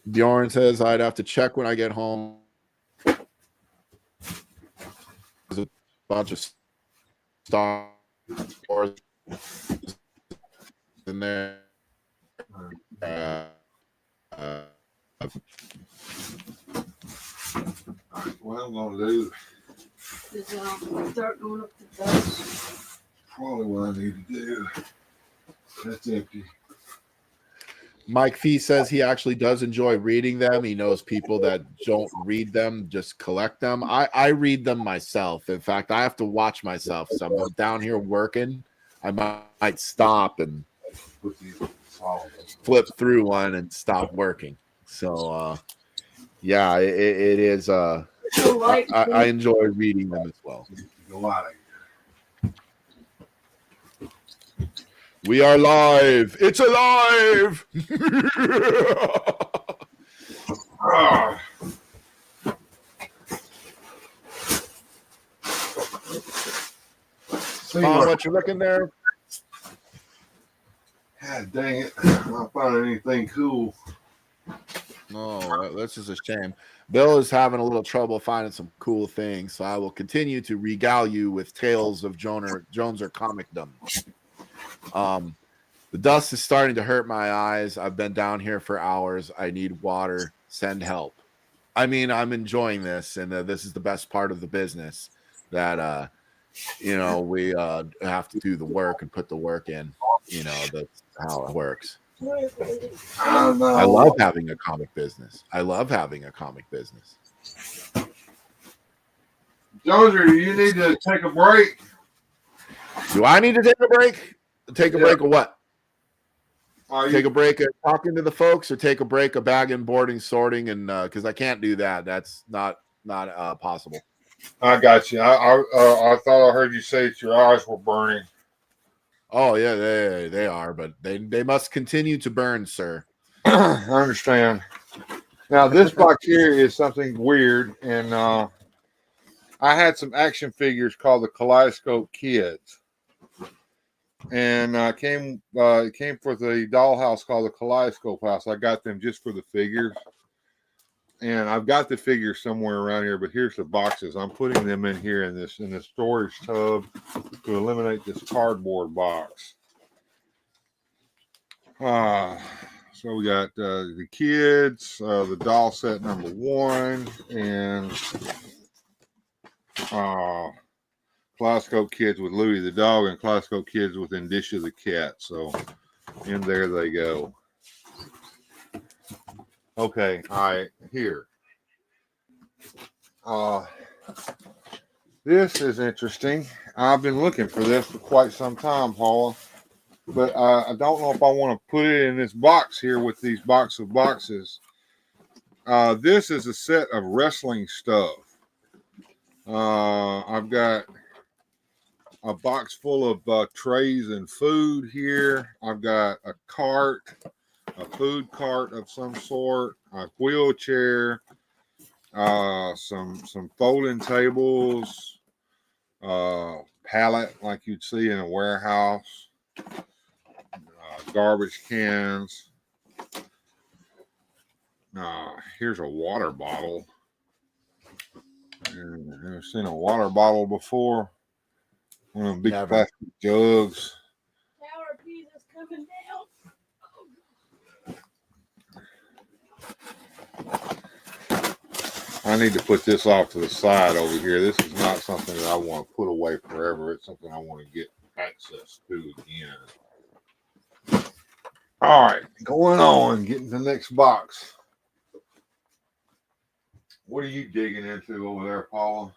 Bjorn says I'd have to check when I get home. There's a bunch of Star Wars in there. What I'm going to do is start going up the dust. probably what I need to do. That's empty. Mike Fee says he actually does enjoy reading them. He knows people that don't read them, just collect them. I read them myself. In fact, I have to watch myself. So I'm down here working. I might stop and flip through one and stop working. So, yeah, it is. I enjoy reading them as well. We are live. It's alive. See what you're looking there? God dang it. I'm not finding anything cool. No, that's just a shame. Bill is having a little trouble finding some cool things, so I will continue to regale you with tales of Jones or comicdom. The dust is starting to hurt my eyes. I've been down here for hours. I need water. Send help. I mean, I'm enjoying this, and this is the best part of the business that, we have to do the work and put the work in. That's how it works. I love having a comic business. Jonesy, you need to take a break. Do I need to take a break? Take a break of what? Take a break of talking to the folks, or take a break of bagging, boarding, sorting, and because I can't do that. That's not possible. I got you. I thought I heard you say that your eyes were burning. Oh yeah, they are, but they must continue to burn, sir. I understand. Now this box here is something weird, and I had some action figures called the Kaleidoscope Kids. And it came with a dollhouse called the Kaleidoscope House. I got them just for the figures, and I've got the figures somewhere around here. But here's the boxes. I'm putting them in here in this storage tub to eliminate this cardboard box. So we got the kids, the doll set number 1, and Kaleidoscope Kids with Louie the dog, and Kaleidoscope Kids with Indicia the cat. So in there they go. Okay, all right, here. This is interesting. I've been looking for this for quite some time, Paula, but I don't know if I want to put it in this box here with these box of boxes. This is a set of wrestling stuff. I've got a box full of trays and food here. I've got a cart, a food cart of some sort, a wheelchair, some folding tables, pallet like you'd see in a warehouse, garbage cans. Here's a water bottle. I've never seen a water bottle before. One of them big plastic jugs. Tower of Pisa's coming down. I need to put this off to the side over here. This is not something that I want to put away forever. It's something I want to get access to again. All right, going on, getting to the next box. What are you digging into over there, Paula?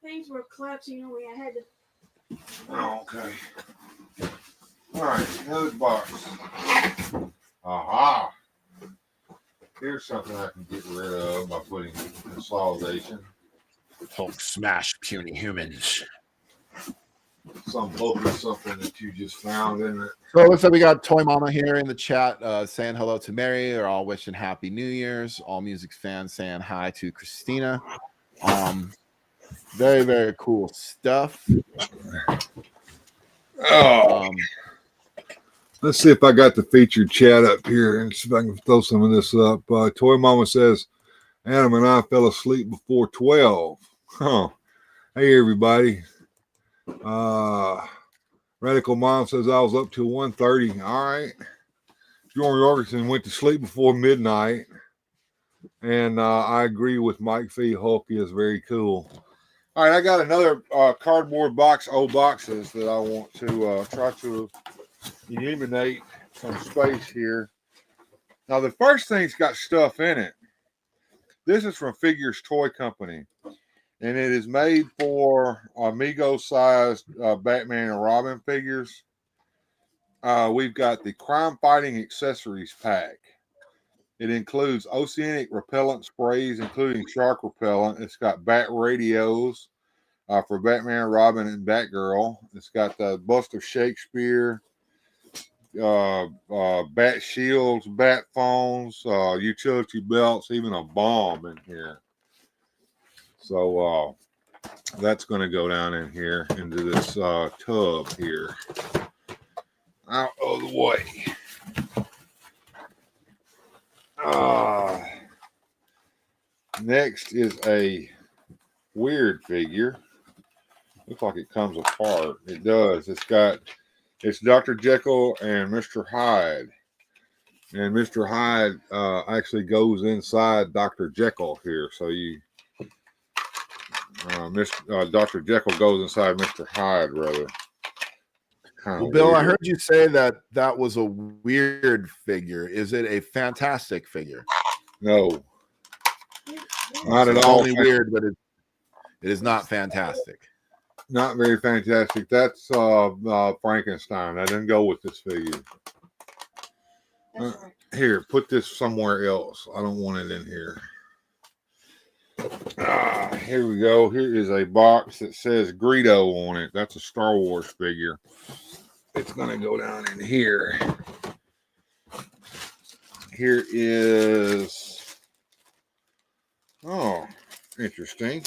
Things were collapsing over. I had to. Oh, okay. All right, another box. Aha. Here's something I can get rid of by putting consolidation. Hulk smash puny humans. Some bulky something that you just found in it. So it looks like we got Toy Mama here in the chat saying hello to Mary. They're all wishing Happy New Year's. All music fans saying hi to Christina. Very, very cool stuff. Let's see if I got the featured chat up here and see if I can throw some of this up. Toy Mama says, Adam and I fell asleep before 12. Huh. Hey, everybody. Radical Mom says I was up till 1:30. All right. Jordan Yorgensen went to sleep before midnight. And I agree with Mike Fee. Hulk is very cool. All right, I got another cardboard box, old boxes that I want to try to eliminate some space here. Now, the first thing's got stuff in it. This is from Figures Toy Company, and it is made for Amigo-sized Batman and Robin figures. We've got the Crime Fighting Accessories Pack. It includes oceanic repellent sprays, including shark repellent. It's got bat radios for Batman, Robin, and Batgirl. It's got the bust of Shakespeare, bat shields, bat phones, utility belts, even a bomb in here. So that's going to go down in here into this tub here. Out of the way. Next is a weird figure. Looks like it comes apart. It does. It's Dr. Jekyll and Mr. Hyde. And Mr. Hyde actually goes inside Dr. Jekyll here. So Dr. Jekyll goes inside Mr. Hyde, rather. Well, Bill, weird. I heard you say that was a weird figure. Is it a fantastic figure? No. Not at it's all. Only weird, but it is not fantastic. Not very fantastic. That's Frankenstein. I didn't go with this figure. Here, put this somewhere else. I don't want it in here. Here we go. Here is a box that says Greedo on it. That's a Star Wars figure. It's going to go down in here. Here is... Oh, interesting.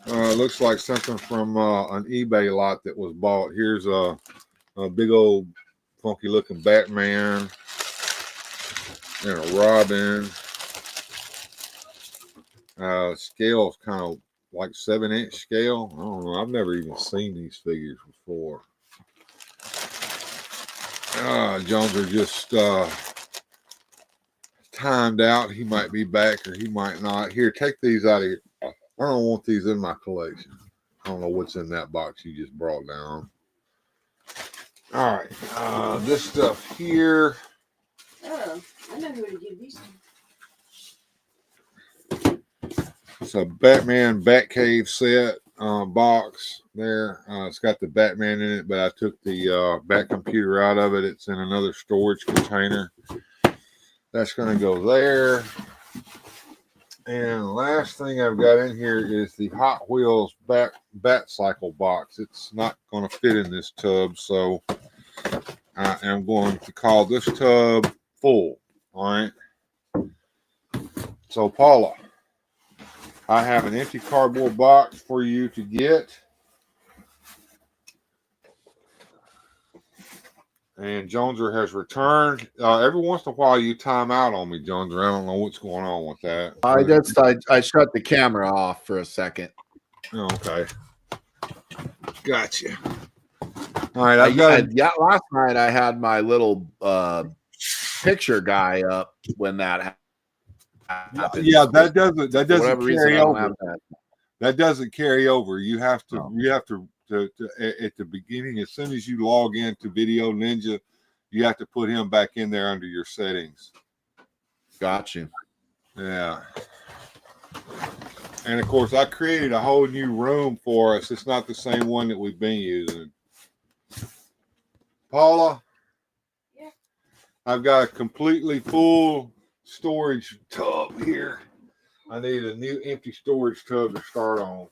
Looks like something from an eBay lot that was bought. Here's a big old funky looking Batman and a Robin. Scale is kind of like 7-inch scale. I don't know. I've never even seen these figures before. Jones are just timed out. He might be back or he might not. Here, take these out of here. I don't want these in my collection. I don't know what's in that box you just brought down. All right. This stuff here. Oh, I know who to give these to. It's a Batman Batcave set box there. It's got the Batman in it, but I took the Bat computer out of it. It's in another storage container. That's going to go there. And the last thing I've got in here is the Hot Wheels Bat Cycle box. It's not going to fit in this tub, so I am going to call this tub full. All right. So, Paula, I have an empty cardboard box for you to get. And Joneser has returned. Every once in a while, you time out on me, Joneser. I don't know what's going on with that. I shut the camera off for a second. Okay. Gotcha. All right. I've got last night I had my little picture guy up when that happened. Yeah, that doesn't carry over. That. That doesn't carry over. You have to at the beginning, as soon as you log into Video Ninja, you have to put him back in there under your settings. Got you. Yeah. And of course, I created a whole new room for us. It's not the same one that we've been using. Paula? Yeah. I've got a completely full storage tub here. I need a new empty storage tub to start on.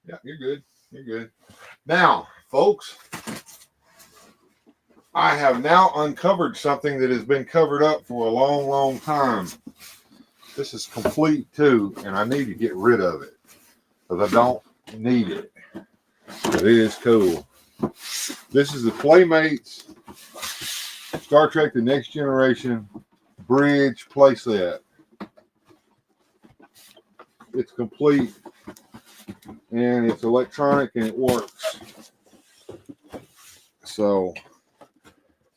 Yeah, you're good. You're good. Now, folks, I have now uncovered something that has been covered up for a long, long time. This is complete too, and I need to get rid of it because I don't need it. But it is cool. This is the Playmates Star Trek The Next Generation Bridge playset. It's complete and it's electronic and it works. So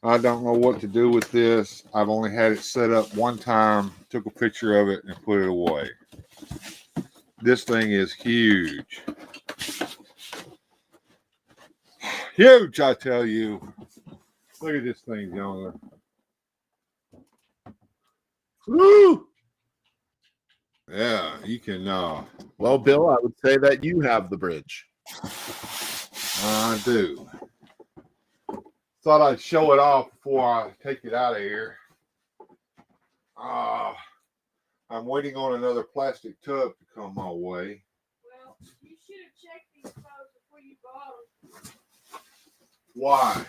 I don't know what to do with this. I've only had it set up one time, took a picture of it and put it away. This thing is huge. Huge, I tell you. Look at this thing, Jonah. Woo! Yeah, you can. Well, Bill, I would say that you have the bridge. I do. Thought I'd show it off before I take it out of here. I'm waiting on another plastic tub to come my way. Well, you should have checked these tubs before you bought them. Why?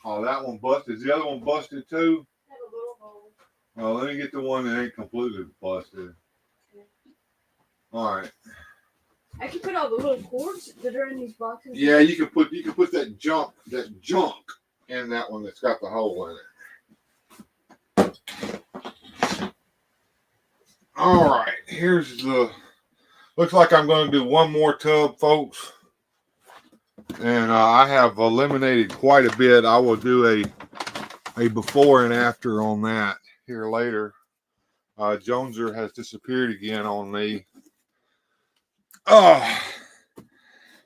Oh, that one busted. Is the other one busted too? Had a little hole. Well, let me get the one that ain't completely busted. Okay. All right. I can put all the little cords that are in these boxes. Yeah, you can put that junk in that one that's got the hole in it. All right, here's the. Looks like I'm going to do one more tub, folks. And I have eliminated quite a bit. I will do a before and after on that here later. Joneser has disappeared again on me.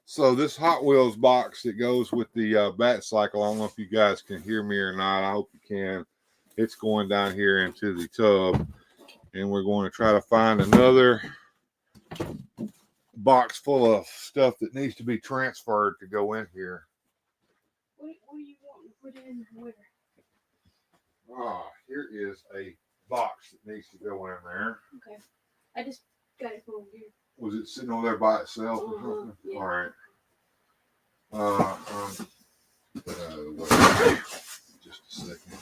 So this Hot Wheels box that goes with the Bat Cycle, I don't know if you guys can hear me or not. I hope you can. It's going down here into the tub. And we're going to try to find another box full of stuff that needs to be transferred to go in here. What do you want to put in where? Here is a box that needs to go in there. Okay. I just got it from here. Was it sitting over there by itself or something? Yeah. All right. Just a second.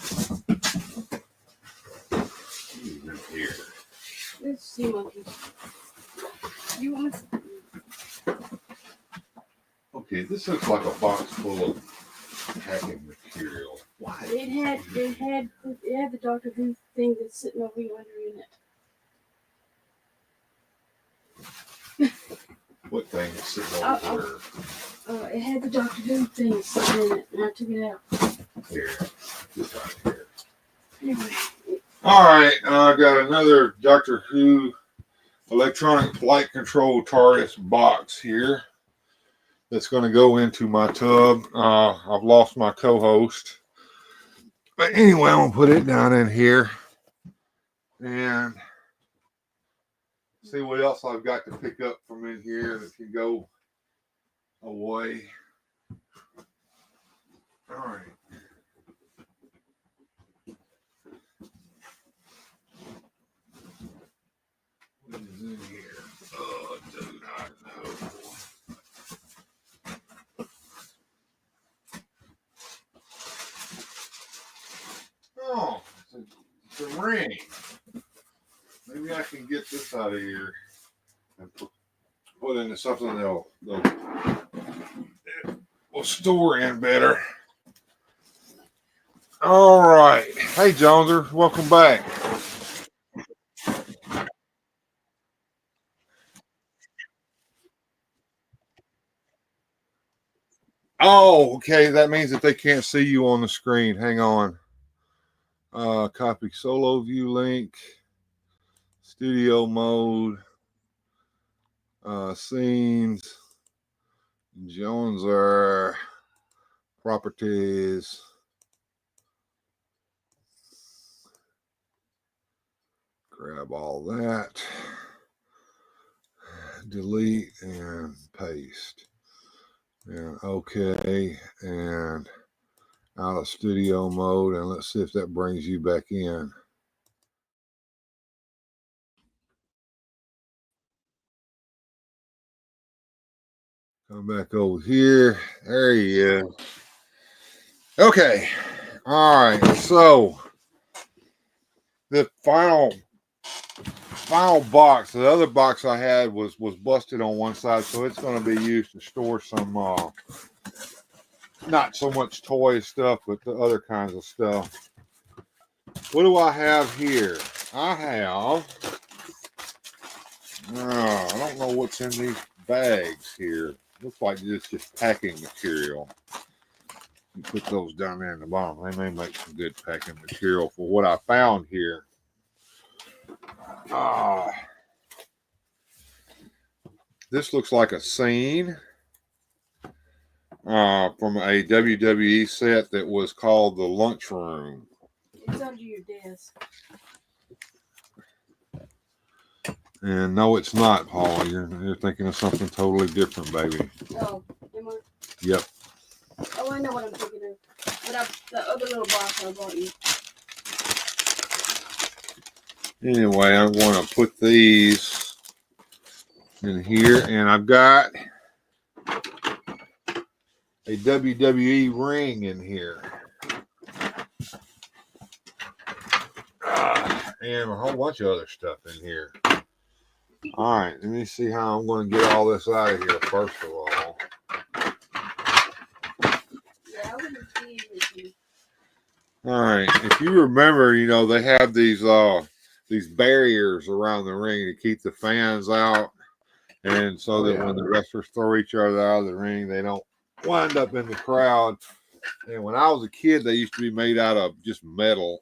Even here. Let's see, monkey. You want to? Okay, this looks like a box full of packing material. Why? It had the Doctor Who thing that's sitting over yonder in it. What thing is sitting over there? It had the Doctor Who thing sitting in it, and I took it out. Here. Just right here. Anyway. All right, I got another Doctor Who electronic flight control TARDIS box here that's going to go into my tub. I've lost my co-host. But anyway, I'm gonna put it down in here and see what else I've got to pick up from in here that can go away. All right. What is in here? Oh, do not know. Oh, it's a ring. Maybe I can get this out of here and put into something that'll will store in better. All right. Hey, Joneser, welcome back. Oh, okay. That means that they can't see you on the screen. Hang on. Copy solo view link, studio mode, scenes, Joneser, properties. Grab all that, delete and paste. And okay, and out of studio mode, and let's see if that brings you back in. Come back over here. There he is. Okay. All right. So the final box, the other box I had was busted on one side, so it's going to be used to store some not so much toy stuff, but the other kinds of stuff. What do I have here? I have I don't know what's in these bags here. Looks like it's just packing material. You put those down there in the bottom. They may make some good packing material for what I found here. This looks like a scene from a WWE set that was called the Lunchroom. It's under your desk. And no, it's not, Paula. You're thinking of something totally different, baby. Oh, am I? Yep. Oh, I know what I'm thinking of. But the other little box I bought you. Anyway, I'm going to put these in here, and I've got a WWE ring in here. And a whole bunch of other stuff in here. All right, let me see how I'm going to get all this out of here first of all. Yeah, I wouldn't see with you. All right, if you remember, they have these barriers around the ring to keep the fans out, and so that when the wrestlers throw each other out of the ring, they don't wind up in the crowd. And when I was a kid, they used to be made out of just metal,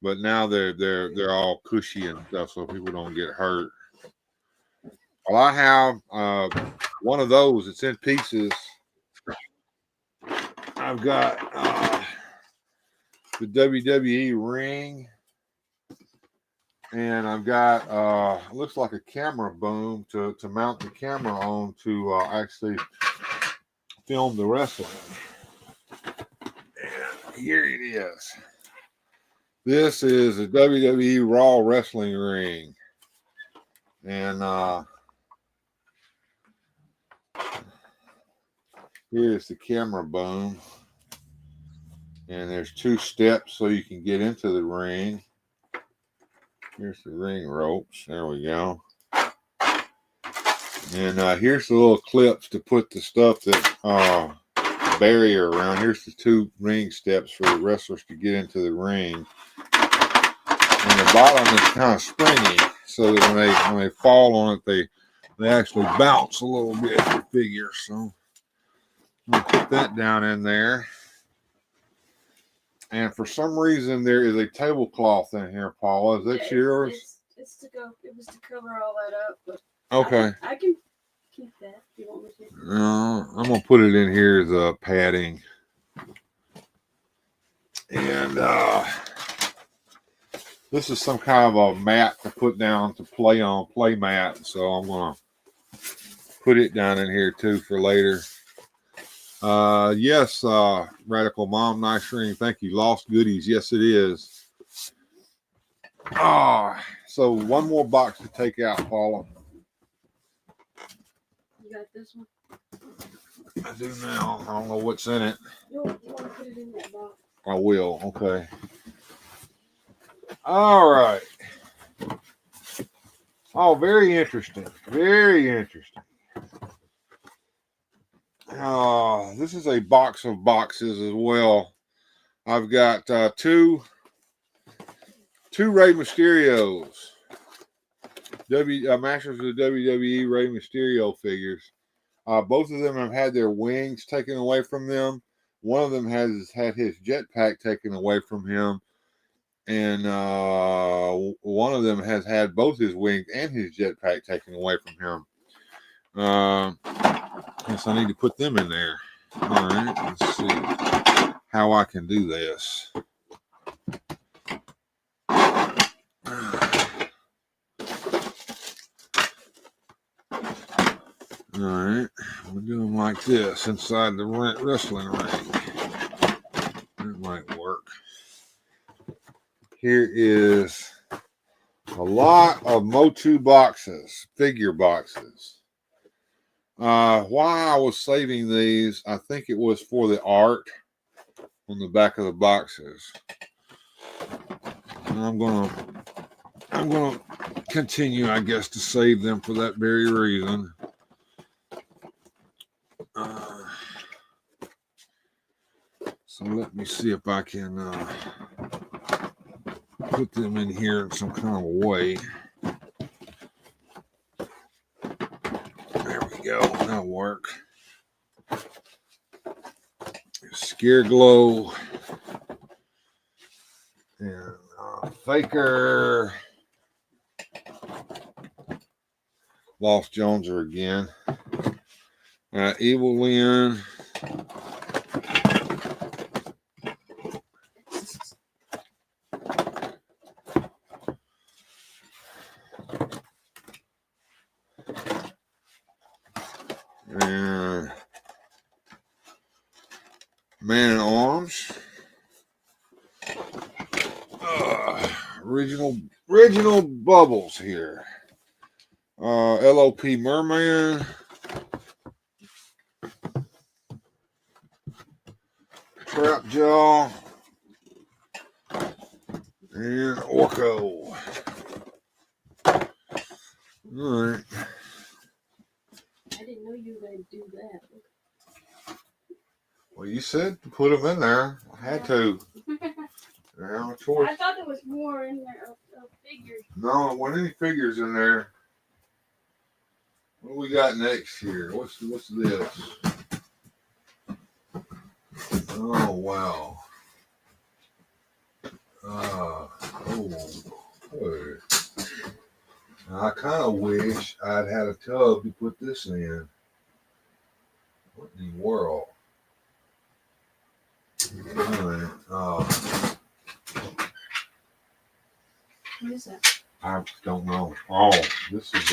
but now they're all cushy and stuff, so people don't get hurt. Well, I have one of those. It's in pieces. I've got the WWE ring, and I've got looks like a camera boom to mount the camera on to actually film the wrestling. And here it is. This is a WWE Raw wrestling ring, and here's the camera boom. And there's 2 steps so you can get into the ring. Here's the ring ropes. There we go. And here's the little clips to put the stuff that barrier around. Here's the 2 ring steps for the wrestlers to get into the ring. And the bottom is kind of springy, so that when they fall on it, they actually bounce a little bit. You figure. So I'm gonna put that down in there. And for some reason, there is a tablecloth in here, Paula. Is that yours? It's to go. It was to cover all that up. But Okay. I can keep that if you want me to. I'm going to put it in here as a padding. And this is some kind of a mat to put down to play on, play mat. So I'm going to put it down in here too for later. Yes, Radical Mom, nice stream. Thank you. Lost goodies. Yes, it is. So one more box to take out, Paula. You got this one? I do now. I don't know what's in it. You want to put it in that box? I will. Okay. All right. Oh, very interesting. Very interesting. This is a box of boxes as well. I've got two Rey Mysterios. Masters of the WWE Rey Mysterio figures. Both of them have had their wings taken away from them. One of them has had his jetpack taken away from him. And one of them has had both his wings and his jetpack taken away from him. Guess I need to put them in there. All right, let's see how I can do this. All right, we'll do them like this inside the wrestling ring. That might work. Here is a lot of Motu boxes, figure boxes. Why I was saving these, I think it was for the art on the back of the boxes. And I'm gonna continue, I guess, to save them for that very reason. So let me see if I can put them in here in some kind of way. There we go. That'll work. Scare Glow and Faker. Lost Joneser again. Evil Lynn. And Man in Arms. Original Bubbles here. LOP Merman. Trap Jaw. And Orko. All right. I didn't know you were going to do that. Well, you said to put them in there. I had to. No choice. I thought there was more in there of figures. No, there weren't any figures in there. What do we got next here? What's this? Oh, wow. Good. I kind of wish I'd had a tub to put this in. What in the world? All right. What is that? I don't know. Oh, this is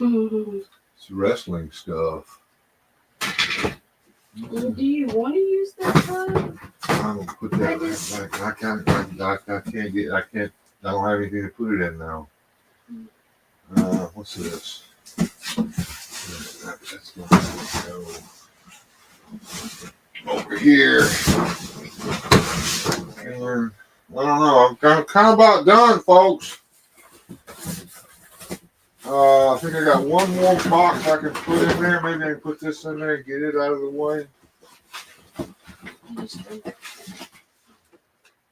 it's wrestling stuff. Well, do you want to use that tub? I'm gonna put that back. I can't get. I don't have anything to put it in now. What's this? That's gonna go over here. And I don't know. I'm kind of about done, folks. I think I got one more box I can put in there. Maybe I can put this in there and get it out of the way.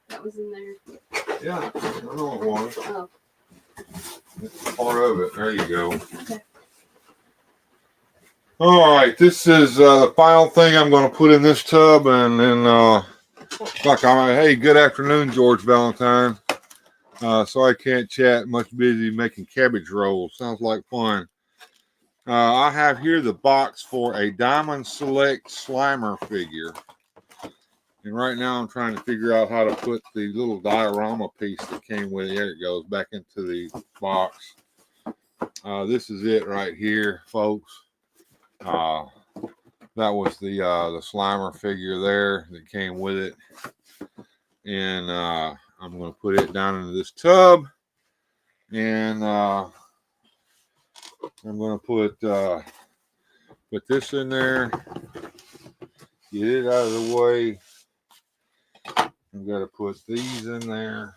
That was in there. Yeah, I know it was. Oh. It's part of it. There you go. Okay. All right, this is the final thing I'm going to put in this tub, and then hey, good afternoon, George Valentine. So I can't chat. Much busy making cabbage rolls. Sounds like fun. I have here the box for a Diamond Select Slimer figure. And right now I'm trying to figure out how to put the little diorama piece that came with it. There it goes, back into the box. This is it right here, folks. That was the Slimer figure there that came with it. And I'm going to put it down into this tub. And I'm going to put this in there. Get it out of the way. I've got to put these in there.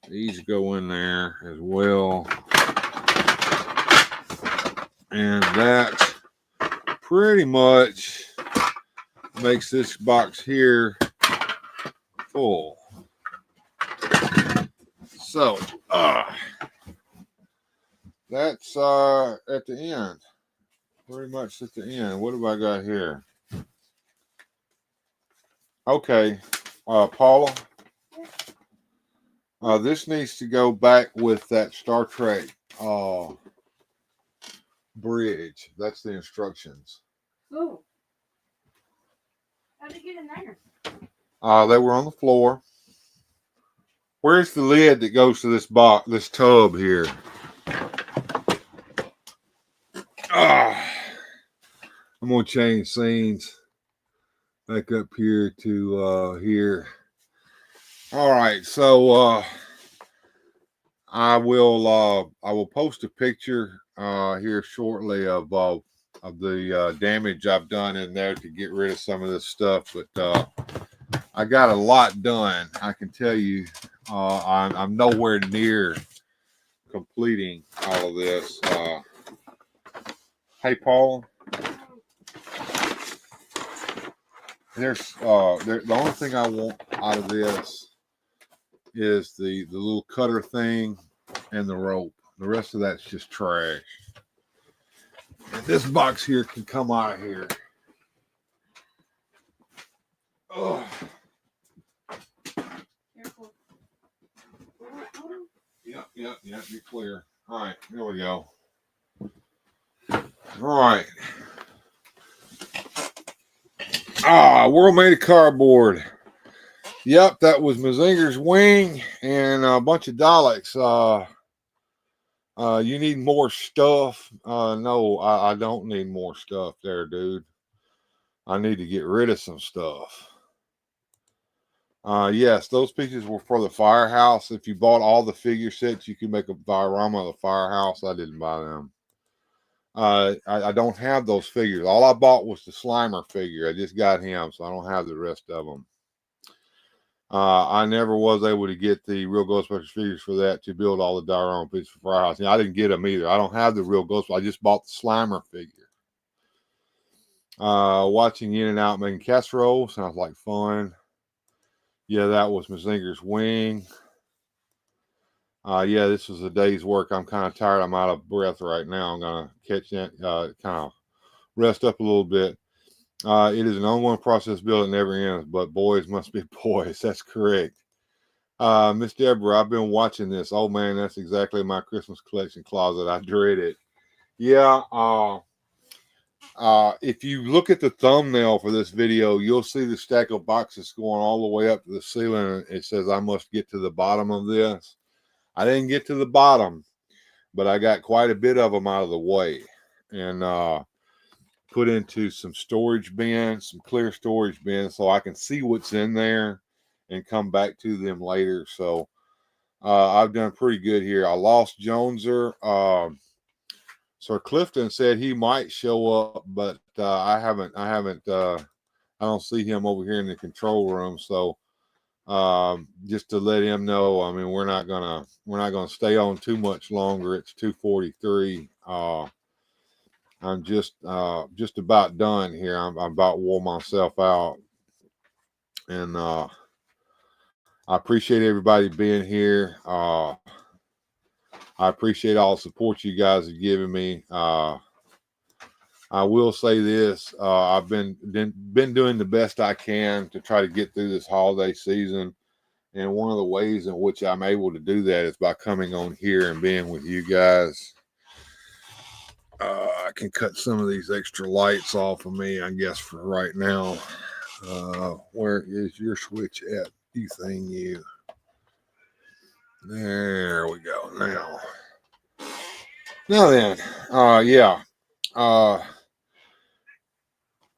These go in there as well. And that pretty much makes this box here full. So, that's at the end. Pretty much at the end. What have I got here? Okay, Paula. This needs to go back with that Star Trek bridge. That's the instructions. Oh. How'd it get in there? They were on the floor. Where's the lid that goes to this box, this tub here? I'm gonna change scenes back up here to here. All right, so I will post a picture here shortly of the damage I've done in there to get rid of some of this stuff, but I got a lot done. I can tell you, I'm nowhere near completing all of this. Hey, Paul. There's the only thing I want out of this is the little cutter thing and the rope. The rest of that's just trash. And this box here can come out of here. Oh. Careful. Yep, you're clear. All right, here we go. All right. World made of cardboard. Yep, that was Mazinger's wing and a bunch of Daleks. You need more stuff. No, I don't need more stuff there, dude. I need to get rid of some stuff. Yes, those pieces were for the firehouse. If you bought all the figure sets, you could make a diorama of the firehouse. I didn't buy them. I don't have those figures. All I bought was the Slimer figure. I just got him, so I don't have the rest of them. I never was able to get the real Ghostbusters figures for that to build all the diorama pieces for Firehouse. I didn't get them either. I don't have the real Ghostbusters. I just bought the Slimer figure. Watching In and Out making casserole sounds like fun. Yeah, that was Mazinger's wing. Yeah, this was a day's work. I'm kind of tired. I'm out of breath right now. I'm going to catch that, kind of rest up a little bit. It is an ongoing process build. It never ends, but boys must be boys. That's correct. Miss Deborah, I've been watching this. Oh, man, that's exactly my Christmas collection closet. I dread it. Yeah, if you look at the thumbnail for this video, you'll see the stack of boxes going all the way up to the ceiling. It says, I must get to the bottom of this. I didn't get to the bottom, but I got quite a bit of them out of the way and put into some storage bins, some clear storage bins, so I can see what's in there and come back to them later. So I've done pretty good here. I lost Joneser. Sir Clifton said he might show up, but I don't see him over here in the control room. So just to let him know, I mean, we're not gonna stay on too much longer. It's 2:43. I'm just about done here. I'm about wore myself out, and I appreciate everybody being here. I appreciate all the support you guys have given me. I will say this: I've been doing the best I can to try to get through this holiday season, and one of the ways in which I'm able to do that is by coming on here and being with you guys. I can cut some of these extra lights off of me, I guess, for right now. Where is your switch at, you thing, you? There we go. Now then, yeah.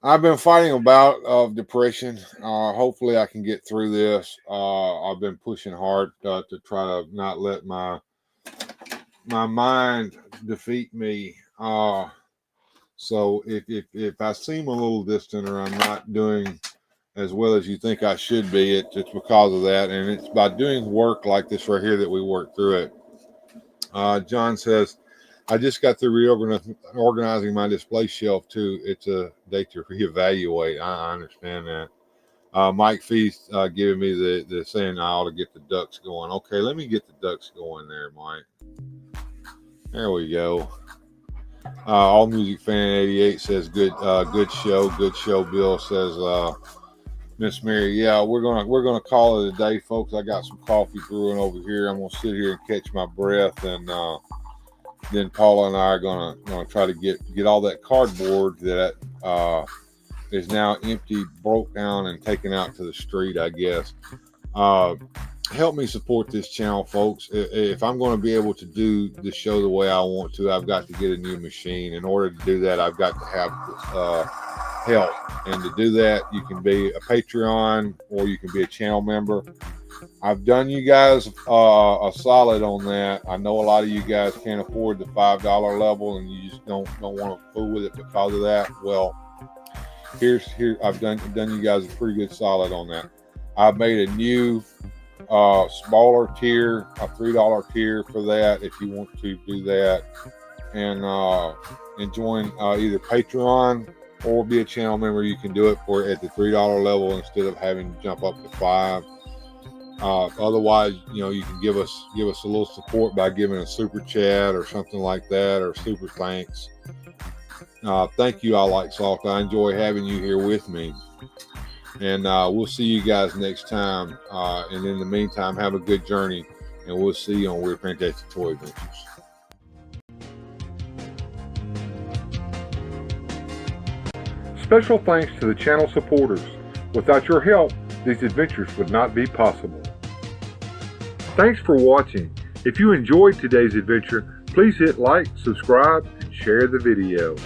I've been fighting a bout of depression. Hopefully I can get through this. I've been pushing hard to try to not let my mind defeat me. So if I seem a little distant or I'm not doing as well as you think I should be, it's because of that. And it's by doing work like this right here that we work through it. John says, I just got through reorganizing my display shelf too. It's a day to reevaluate. I understand that. Mike Feast giving me the saying I ought to get the ducks going. Okay, let me get the ducks going there, Mike. There we go. All Music Fan 88 says good show. Bill says Miss Mary, yeah, we're gonna call it a day, folks. I got some coffee brewing over here. I'm gonna sit here and catch my breath, and then Paula and I are gonna try to get all that cardboard that is now empty, broke down, and taken out to the street, I guess. Help me support this channel, folks. If I'm going to be able to do the show the way I want to, I've got to get a new machine. In order to do that, I've got to have help. And to do that, you can be a Patreon or you can be a channel member. I've done you guys a solid on that. I know a lot of you guys can't afford the $5 level and you just don't want to fool with it because of that. Well, here I've done you guys a pretty good solid on that. I've made a new smaller tier, a $3 tier for that if you want to do that, and join either Patreon or be a channel member. You can do it for at the $3 level instead of having to jump up to $5. Otherwise, you can give us a little support by giving a super chat or something like that, or super thanks. Thank you. I like Salt. I enjoy having you here with me. And we'll see you guys next time. And in the meantime, have a good journey. And we'll see you on Weird Fantastic Toy Adventures. Special thanks to the channel supporters. Without your help, these adventures would not be possible. Thanks for watching. If you enjoyed today's adventure, please hit like, subscribe, and share the video.